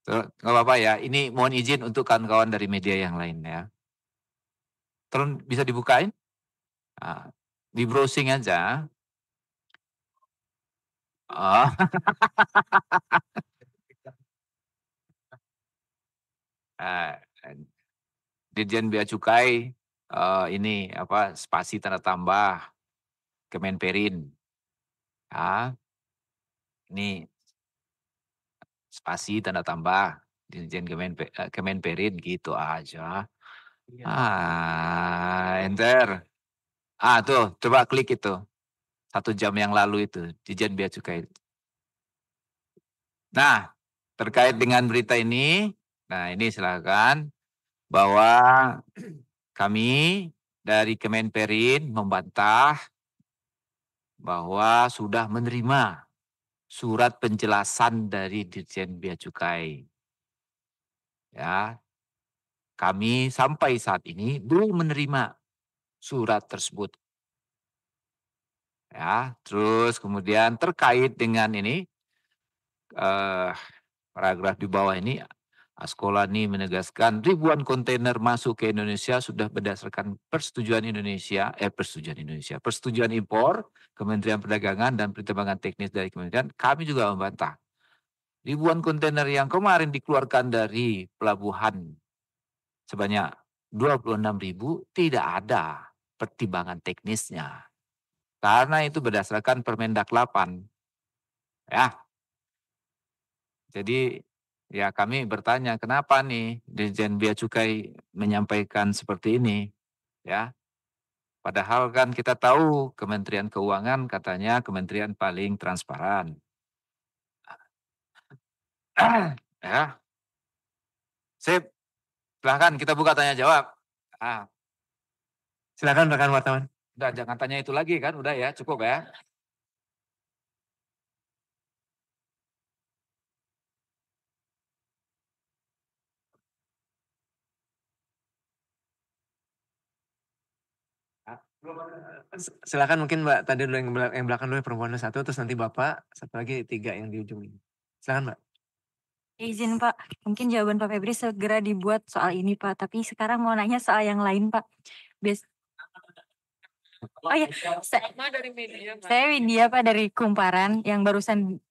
Nggak apa-apa ya, ini mohon izin untuk kawan-kawan dari media yang lain ya. Tolong bisa dibukain? Nah, di browsing aja. Oh. Dirjen Bea Cukai ini apa spasi tanda tambah Kemenperin. Ya, ini spasi tanda tambah Dirjen Kemenperin gitu aja. Enter. Tuh, coba klik itu. 1 jam yang lalu itu, Dirjen Bea Cukai. Nah, terkait dengan berita ini, nah ini silakan bahwa kami dari Kemenperin membantah bahwa sudah menerima surat penjelasan dari Dirjen Bea Cukai. Ya, kami sampai saat ini belum menerima surat tersebut. Ya, terus kemudian terkait dengan ini paragraf di bawah ini, Askolani menegaskan ribuan kontainer masuk ke Indonesia sudah berdasarkan persetujuan impor Kementerian Perdagangan dan pertimbangan teknis dari Kementerian. Kami juga membantah ribuan kontainer yang kemarin dikeluarkan dari pelabuhan sebanyak 26.000 tidak ada pertimbangan teknisnya. Karena itu berdasarkan Permendak 8. Ya. Jadi ya kami bertanya kenapa nih Dirjen Bea Cukai menyampaikan seperti ini, ya. Padahal kan kita tahu Kementerian Keuangan katanya kementerian paling transparan. Ya. Sip. Silahkan kita buka tanya jawab. Silakan rekan wartawan. Udah jangan tanya itu lagi kan, udah ya, cukup ya. Silakan mungkin Mbak tadi dulu yang belakang dulu perempuan dulu 1, terus nanti Bapak, 1 lagi 3 yang di ujung ini. Silakan Mbak. Izin Pak, mungkin jawaban Pak Febri segera dibuat soal ini Pak, tapi sekarang mau nanya soal yang lain Pak. Oh iya, saya Widya Pak dari Kumparan yang barusan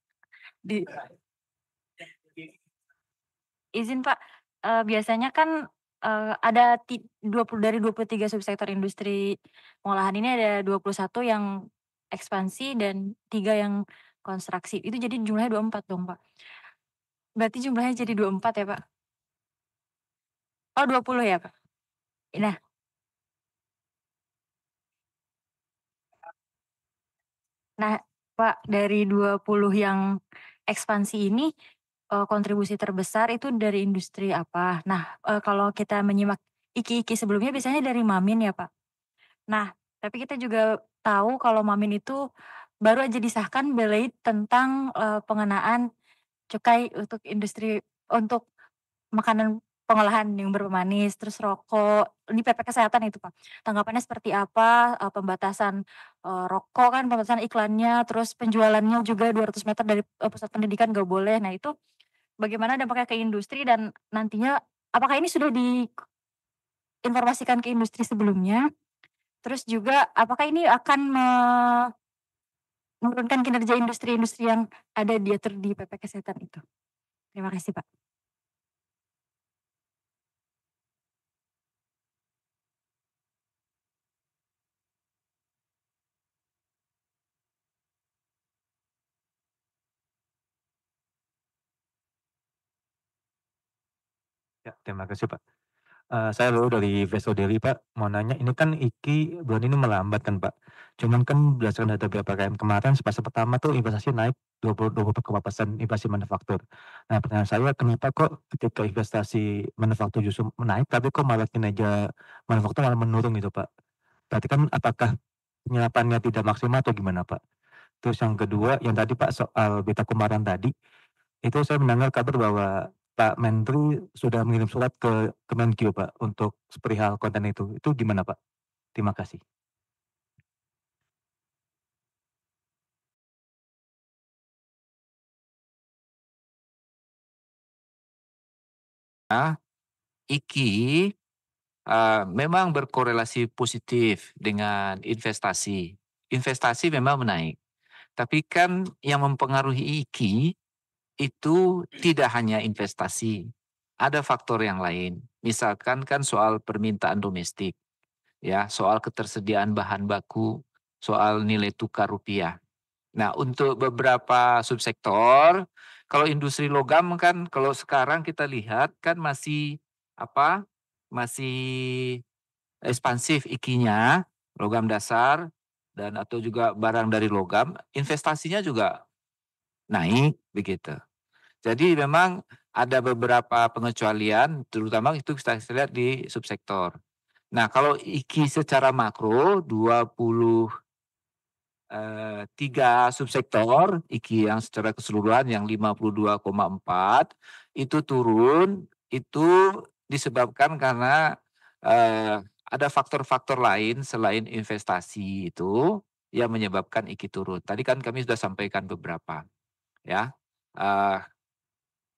izin Pak, biasanya kan ada 20 dari 23 subsektor industri pengolahan ini ada 21 yang ekspansi dan 3 yang konstruksi. Itu jadi jumlahnya 24 dong Pak. Berarti jumlahnya jadi 24 ya Pak? Oh 20 ya Pak? Nah Pak, dari 20 yang ekspansi ini kontribusi terbesar itu dari industri apa? Nah, kalau kita menyimak iki-iki sebelumnya biasanya dari Mamin ya Pak. Nah, tapi kita juga tahu kalau Mamin itu baru aja disahkan belait tentang pengenaan cukai untuk industri untuk makanan pengolahan yang berpemanis, terus rokok, di PP Kesehatan itu Pak. Tanggapannya seperti apa, pembatasan rokok kan, pembatasan iklannya, terus penjualannya juga 200 meter dari pusat pendidikan nggak boleh. Nah itu bagaimana dampaknya ke industri dan nantinya apakah ini sudah diinformasikan ke industri sebelumnya? Terus juga apakah ini akan menurunkan kinerja industri-industri yang ada diatur di PP Kesehatan itu? Terima kasih Pak. Ya, terima kasih Pak. Saya Lulu dari Vesto Daily Pak, mau nanya ini kan IKI bulan ini melambat kan Pak. Cuman kan berdasarkan data BPKM kemarin semester pertama tuh investasi naik 24,% investasi manufaktur. Nah pertanyaan saya kenapa kok ketika investasi manufaktur justru menaik tapi kok malah kinerja manufaktur malah menurun gitu Pak. Berarti kan apakah penyerapannya tidak maksimal atau gimana Pak? Terus yang kedua, yang tadi Pak soal Beta Kumaran tadi, itu saya mendengar kabar bahwa Pak Menteri sudah mengirim surat ke Kemenkyu Pak untuk perihal konten itu. Itu gimana Pak? Terima kasih. IKI memang berkorelasi positif dengan investasi. Investasi memang menaik. Tapi kan yang mempengaruhi IKI itu tidak hanya investasi. Ada faktor yang lain. Misalkan kan soal permintaan domestik, ya, soal ketersediaan bahan baku, soal nilai tukar rupiah. Nah, untuk beberapa subsektor, kalau industri logam kan kalau sekarang kita lihat kan masih masih ekspansif IKI-nya, logam dasar dan atau juga barang dari logam, investasinya juga naik begitu. Jadi memang ada beberapa pengecualian, terutama itu kita lihat di subsektor. Nah, kalau IKI secara makro 23 subsektor, IKI yang secara keseluruhan yang 52,4 itu turun, itu disebabkan karena ada faktor-faktor lain selain investasi itu yang menyebabkan IKI turun. Tadi kan kami sudah sampaikan beberapa, ya.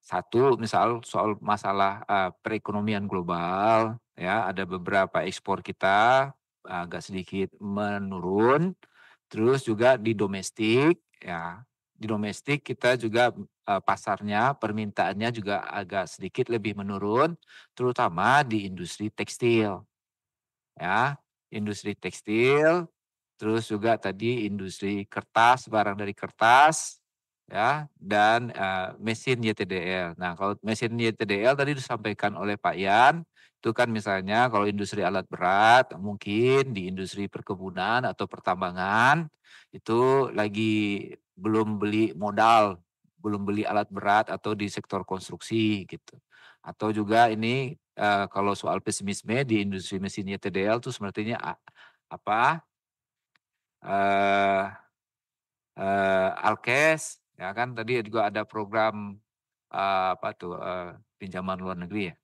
Satu misal soal masalah perekonomian global, ya, ada beberapa ekspor kita agak sedikit menurun. Terus juga di domestik, ya, di domestik kita juga pasarnya, permintaannya juga agak sedikit lebih menurun, terutama di industri tekstil, ya, industri tekstil. Terus juga tadi industri kertas, barang dari kertas, ya, dan mesin YTDL. Nah, kalau mesin YTDL tadi disampaikan oleh Pak Yan, itu kan misalnya kalau industri alat berat, mungkin di industri perkebunan atau pertambangan, itu lagi belum beli modal, belum beli alat berat atau di sektor konstruksi gitu. Atau juga ini kalau soal pesimisme di industri mesin YTDL itu sepertinya apa Alkes, ya kan tadi juga ada program pinjaman luar negeri ya,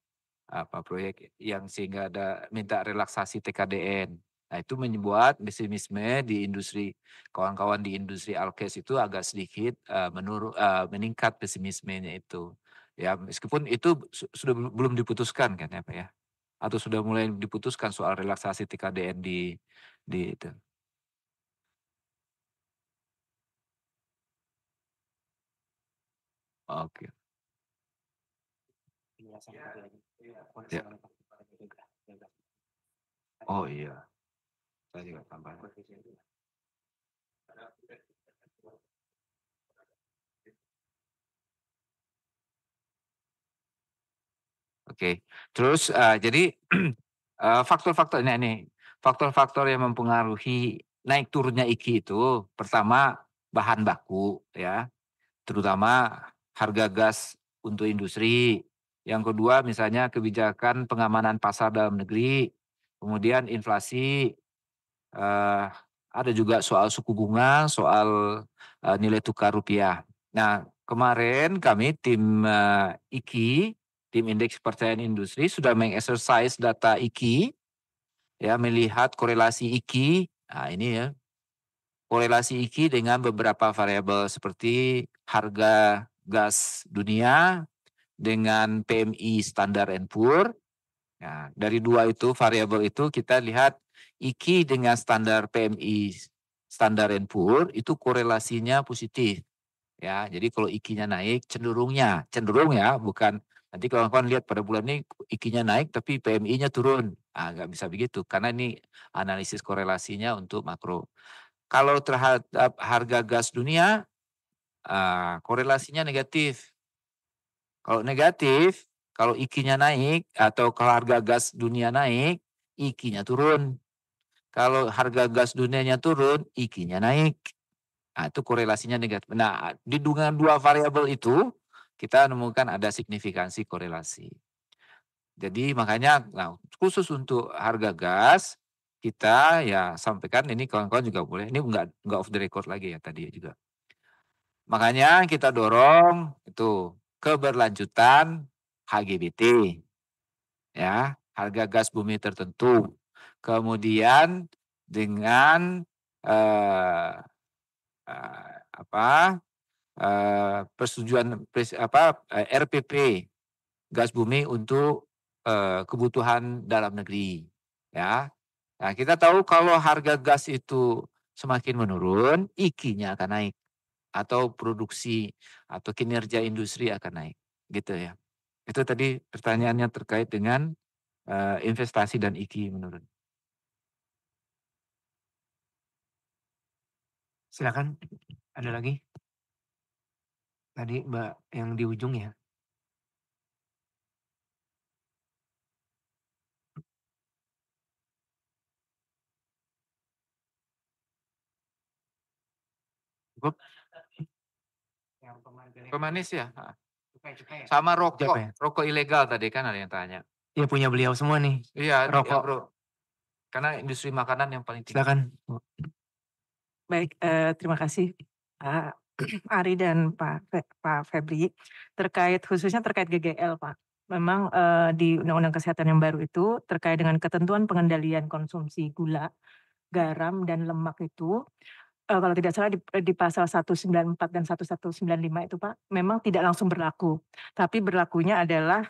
proyek yang sehingga ada minta relaksasi TKDN. Nah, itu membuat pesimisme di industri, kawan-kawan di industri Alkes itu agak sedikit meningkat pesimismenya itu. Ya, meskipun itu sudah belum diputuskan kan ya Pak ya, atau sudah mulai diputuskan soal relaksasi TKDN di itu. Oke. Ya. Oh iya, saya juga tambah. Oke, terus jadi faktor-faktor ini, faktor-faktor yang mempengaruhi naik turunnya IKI itu, pertama bahan baku ya, terutama harga gas untuk industri. Yang kedua misalnya kebijakan pengamanan pasar dalam negeri, kemudian inflasi, ada juga soal suku bunga, soal nilai tukar rupiah. Nah, kemarin kami tim IKI, tim Indeks Kepercayaan Industri sudah mengexercise data IKI, ya, melihat korelasi IKI. Nah, ini ya, korelasi IKI dengan beberapa variabel seperti harga gas dunia dengan PMI Standard & Poor. Nah, dari dua itu variabel itu kita lihat IKI dengan standar PMI Standard & Poor itu korelasinya positif. Ya, jadi kalau IKI-nya naik cenderung ya, bukan nanti kawan-kawan lihat pada bulan ini IKI-nya naik tapi PMI-nya turun. Nggak bisa begitu karena ini analisis korelasinya untuk makro. Kalau terhadap harga gas dunia, korelasinya negatif. Kalau negatif, kalau IKI-nya naik atau kalau harga gas dunia naik, IKI-nya turun. Kalau harga gas dunianya turun, IKI-nya naik. Nah, itu korelasinya negatif. Nah, dengan dua variabel itu, kita menemukan ada signifikansi korelasi. Jadi makanya, nah, khusus untuk harga gas, kita ya sampaikan ini kawan-kawan juga boleh. Ini enggak off the record lagi ya tadi juga. Makanya kita dorong itu keberlanjutan HGBT, ya, harga gas bumi tertentu. Kemudian dengan persetujuan RPP gas bumi untuk kebutuhan dalam negeri, ya. Nah, kita tahu kalau harga gas itu semakin menurun, IKI-nya akan naik atau produksi atau kinerja industri akan naik, gitu ya. Itu tadi pertanyaannya terkait dengan investasi dan IKI menurun. Silakan, ada lagi? Tadi Mbak yang di ujung ya. Cukup? Pemanis ya? Sama rokok ilegal tadi kan ada yang tanya. Ya punya beliau semua nih. Iya, Rokok. bro. Karena industri makanan yang paling tinggi. Silakan. Baik, terima kasih Pak Ari dan Pak Febri. Khususnya terkait GGL, Pak. Memang di Undang-Undang Kesehatan yang baru itu terkait dengan ketentuan pengendalian konsumsi gula, garam, dan lemak itu, kalau tidak salah di pasal 194 dan 1195 itu Pak, memang tidak langsung berlaku. Tapi berlakunya adalah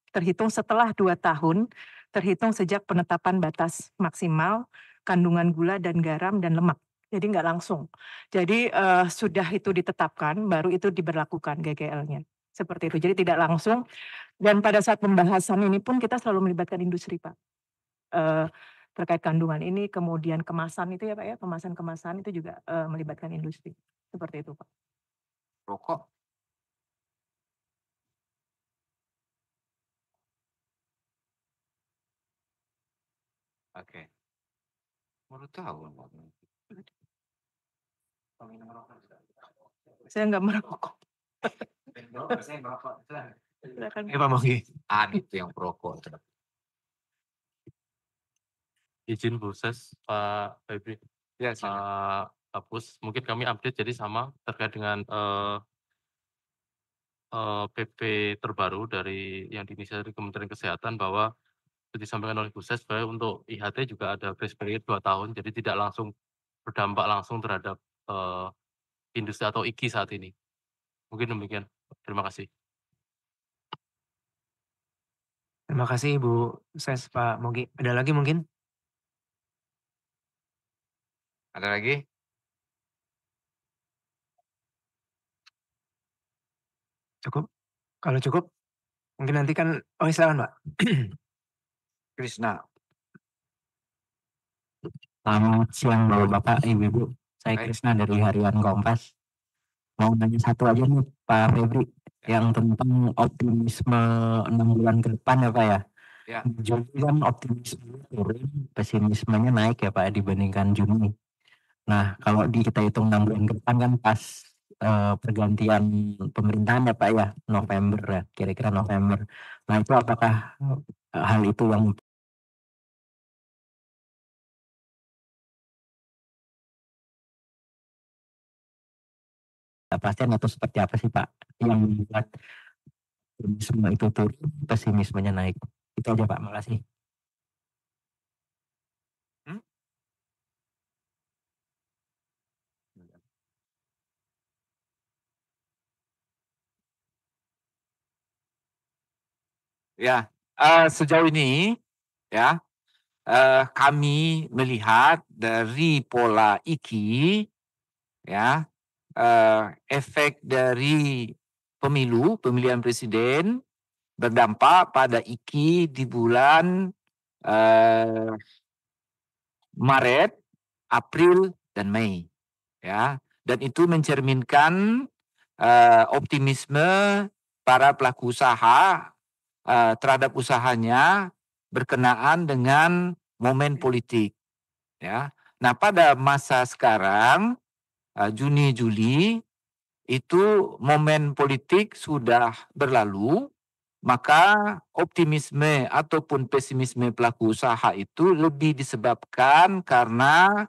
terhitung setelah 2 tahun, terhitung sejak penetapan batas maksimal kandungan gula dan garam dan lemak. Jadi nggak langsung. Jadi sudah itu ditetapkan, baru itu diberlakukan GGL-nya. Seperti itu. Jadi tidak langsung. Dan pada saat pembahasan ini pun kita selalu melibatkan industri, Pak. Terkait kandungan ini, kemudian kemasan itu ya Pak ya, kemasan-kemasan itu juga melibatkan industri. Seperti itu Pak. Rokok. Oke. Baru tahu. Saya nggak merokok. Pak Mogi. Itu yang perokok. Izin proses Pak Febri. Ya, Pak Kapus, mungkin kami update jadi sama terkait dengan PP terbaru dari yang diinisiasi dari Kementerian Kesehatan bahwa seperti disampaikan oleh Bu Ses bahwa untuk IHT juga ada grace period 2 tahun, jadi tidak langsung berdampak langsung terhadap industri atau IKI saat ini. Mungkin demikian. Terima kasih. Terima kasih Bu Ses, Pak Mogi. Ada lagi mungkin? Ada lagi? Cukup? Kalau cukup, mungkin nanti kan, silakan Pak. Krisna. Selamat siang Bapak, Ibu-Ibu. Saya Krisna dari Harian Kompas. Mau nanya satu aja nih Pak Febri, yang tentang optimisme 6 bulan ke depan ya Pak ya. Ya. Juni kan optimisme turun, pesimismenya naik ya Pak dibandingkan Juni. Nah kalau kita hitung 6 bulan ke depan kan pas pergantian pemerintahan ya Pak ya, November ya, kira-kira November. Nah itu apakah hal itu yang kepastian atau seperti apa sih Pak yang membuat optimisme itu turun, pesimismenya naik? Itu aja Pak, makasih. Ya, sejauh ini ya kami melihat dari pola IKI ya, efek dari pemilihan presiden berdampak pada IKI di bulan Maret, April, dan Mei ya, dan itu mencerminkan optimisme para pelaku usaha terhadap usahanya berkenaan dengan momen politik ya. Nah, pada masa sekarang Juni Juli itu momen politik sudah berlalu maka optimisme ataupun pesimisme pelaku usaha itu lebih disebabkan karena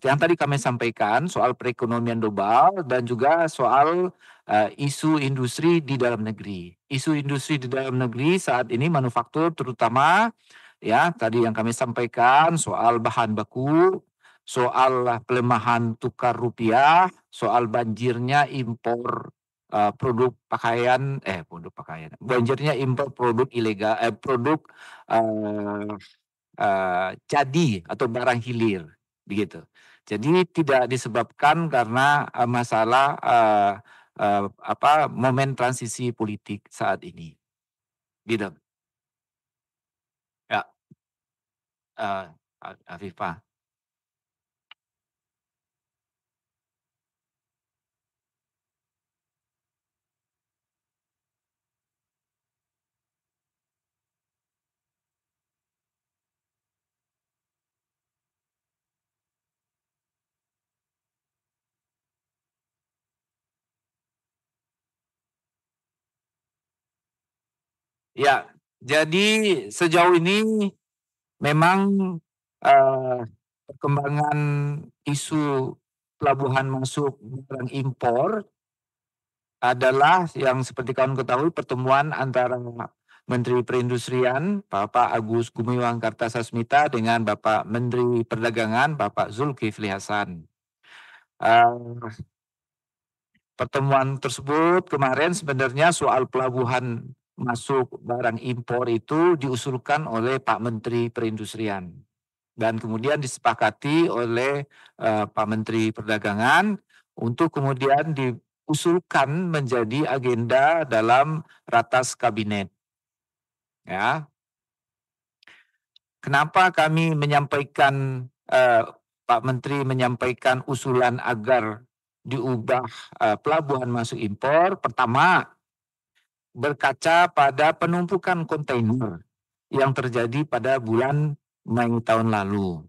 yang tadi kami sampaikan soal perekonomian global dan juga soal isu industri di dalam negeri. Isu industri di dalam negeri saat ini manufaktur terutama ya tadi yang kami sampaikan soal bahan baku, soal pelemahan tukar rupiah, soal banjirnya impor banjirnya impor produk ilegal, produk jadi atau barang hilir begitu. Jadi tidak disebabkan karena masalah momen transisi politik saat ini. Gitu. Ya. Afifah. Ya, jadi sejauh ini memang perkembangan isu pelabuhan masuk barang impor adalah yang seperti kawan ketahui pertemuan antara Menteri Perindustrian Bapak Agus Gumiwang Kartasasmita dengan Bapak Menteri Perdagangan Bapak Zulkifli Hasan. Pertemuan tersebut kemarin sebenarnya soal pelabuhan masuk barang impor itu diusulkan oleh Pak Menteri Perindustrian dan kemudian disepakati oleh Pak Menteri Perdagangan untuk kemudian diusulkan menjadi agenda dalam ratas kabinet. Ya. Kenapa kami menyampaikan Pak Menteri menyampaikan usulan agar diubah pelabuhan masuk impor? Pertama, berkaca pada penumpukan kontainer yang terjadi pada bulan Mei tahun lalu.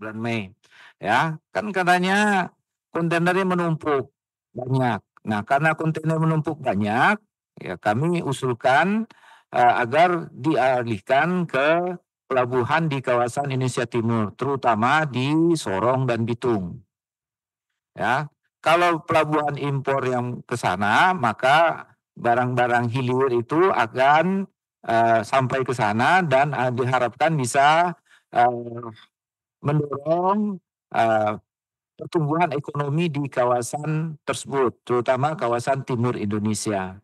Bulan Mei. Ya, kan katanya kontainernya menumpuk banyak. Nah, karena kontainer menumpuk banyak, ya kami usulkan agar dialihkan ke pelabuhan di kawasan Indonesia Timur, terutama di Sorong dan Bitung. Ya, kalau pelabuhan impor yang ke sana, maka barang-barang hilir itu akan sampai ke sana dan diharapkan bisa mendorong pertumbuhan ekonomi di kawasan tersebut, terutama kawasan timur Indonesia.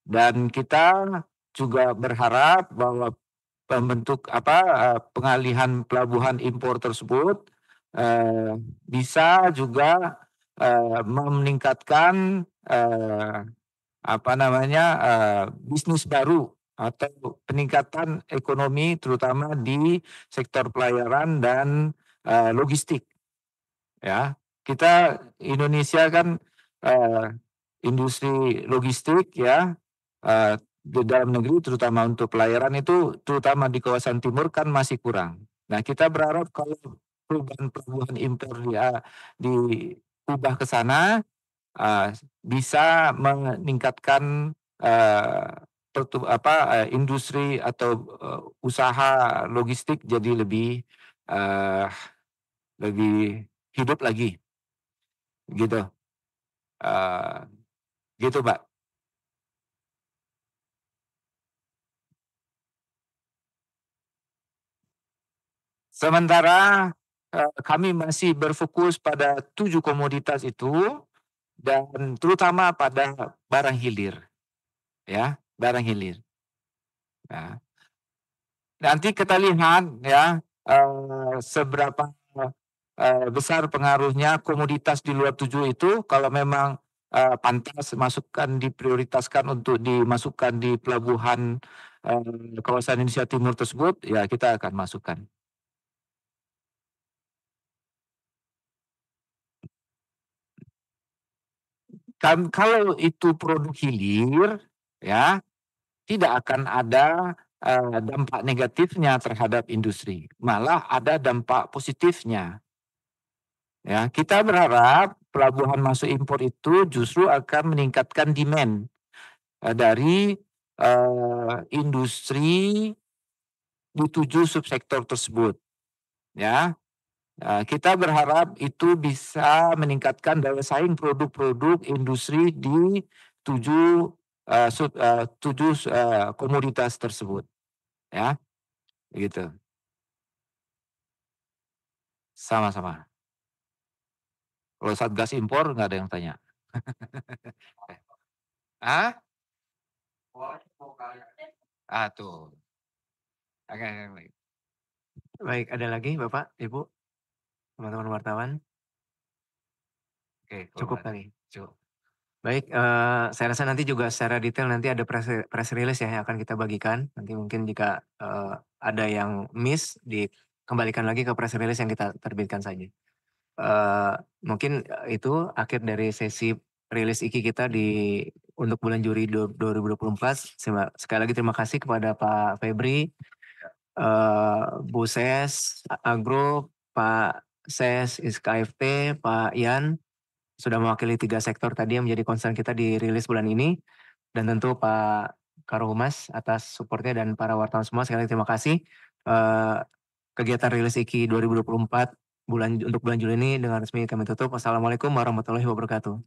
Dan kita juga berharap bahwa pengalihan pelabuhan impor tersebut bisa juga meningkatkan bisnis baru atau peningkatan ekonomi terutama di sektor pelayaran dan logistik. Ya, kita Indonesia kan industri logistik ya di dalam negeri terutama untuk pelayaran itu terutama di kawasan timur kan masih kurang. Nah, kita berharap kalau perubahan pelabuhan impor diubah ke sana bisa meningkatkan industri atau usaha logistik jadi lebih hidup lagi, gitu, gitu, Mbak. Sementara kami masih berfokus pada 7 komoditas itu dan terutama pada barang hilir, ya, barang hilir. Ya. Nanti kita lihat ya seberapa besar pengaruhnya komoditas di luar 7 itu kalau memang pantas diprioritaskan untuk dimasukkan di pelabuhan kawasan Indonesia Timur tersebut, ya kita akan masukkan. Kalau itu produk hilir, ya tidak akan ada dampak negatifnya terhadap industri, malah ada dampak positifnya. Ya, kita berharap pelabuhan masuk impor itu justru akan meningkatkan demand dari industri di 7 subsektor tersebut. Ya, kita berharap itu bisa meningkatkan daya saing produk-produk industri di 7 komoditas tersebut. Ya, begitu. Sama-sama. Kalau Satgas impor nggak ada yang tanya. Ah? Tuh. Oke, baik. Baik, ada lagi Bapak, Ibu, teman-teman wartawan? Oke, Cukup kalau kali. cukup. Baik, saya rasa nanti juga secara detail nanti ada press release ya yang akan kita bagikan. Nanti mungkin jika ada yang miss, dikembalikan lagi ke press release yang kita terbitkan saja. Mungkin itu akhir dari sesi rilis IKI kita untuk bulan Juli 2024. Sekali lagi terima kasih kepada Pak Febri, Bu Ses, Agro, Pak Ses, KFT, Pak Yan, sudah mewakili 3 sektor tadi yang menjadi concern kita di rilis bulan ini. Dan tentu Pak Karohumas atas supportnya dan para wartawan semua, sekali lagi terima kasih. Kegiatan rilis IKI 2024 untuk bulan Juli ini dengan resmi kami tutup. Wassalamualaikum warahmatullahi wabarakatuh.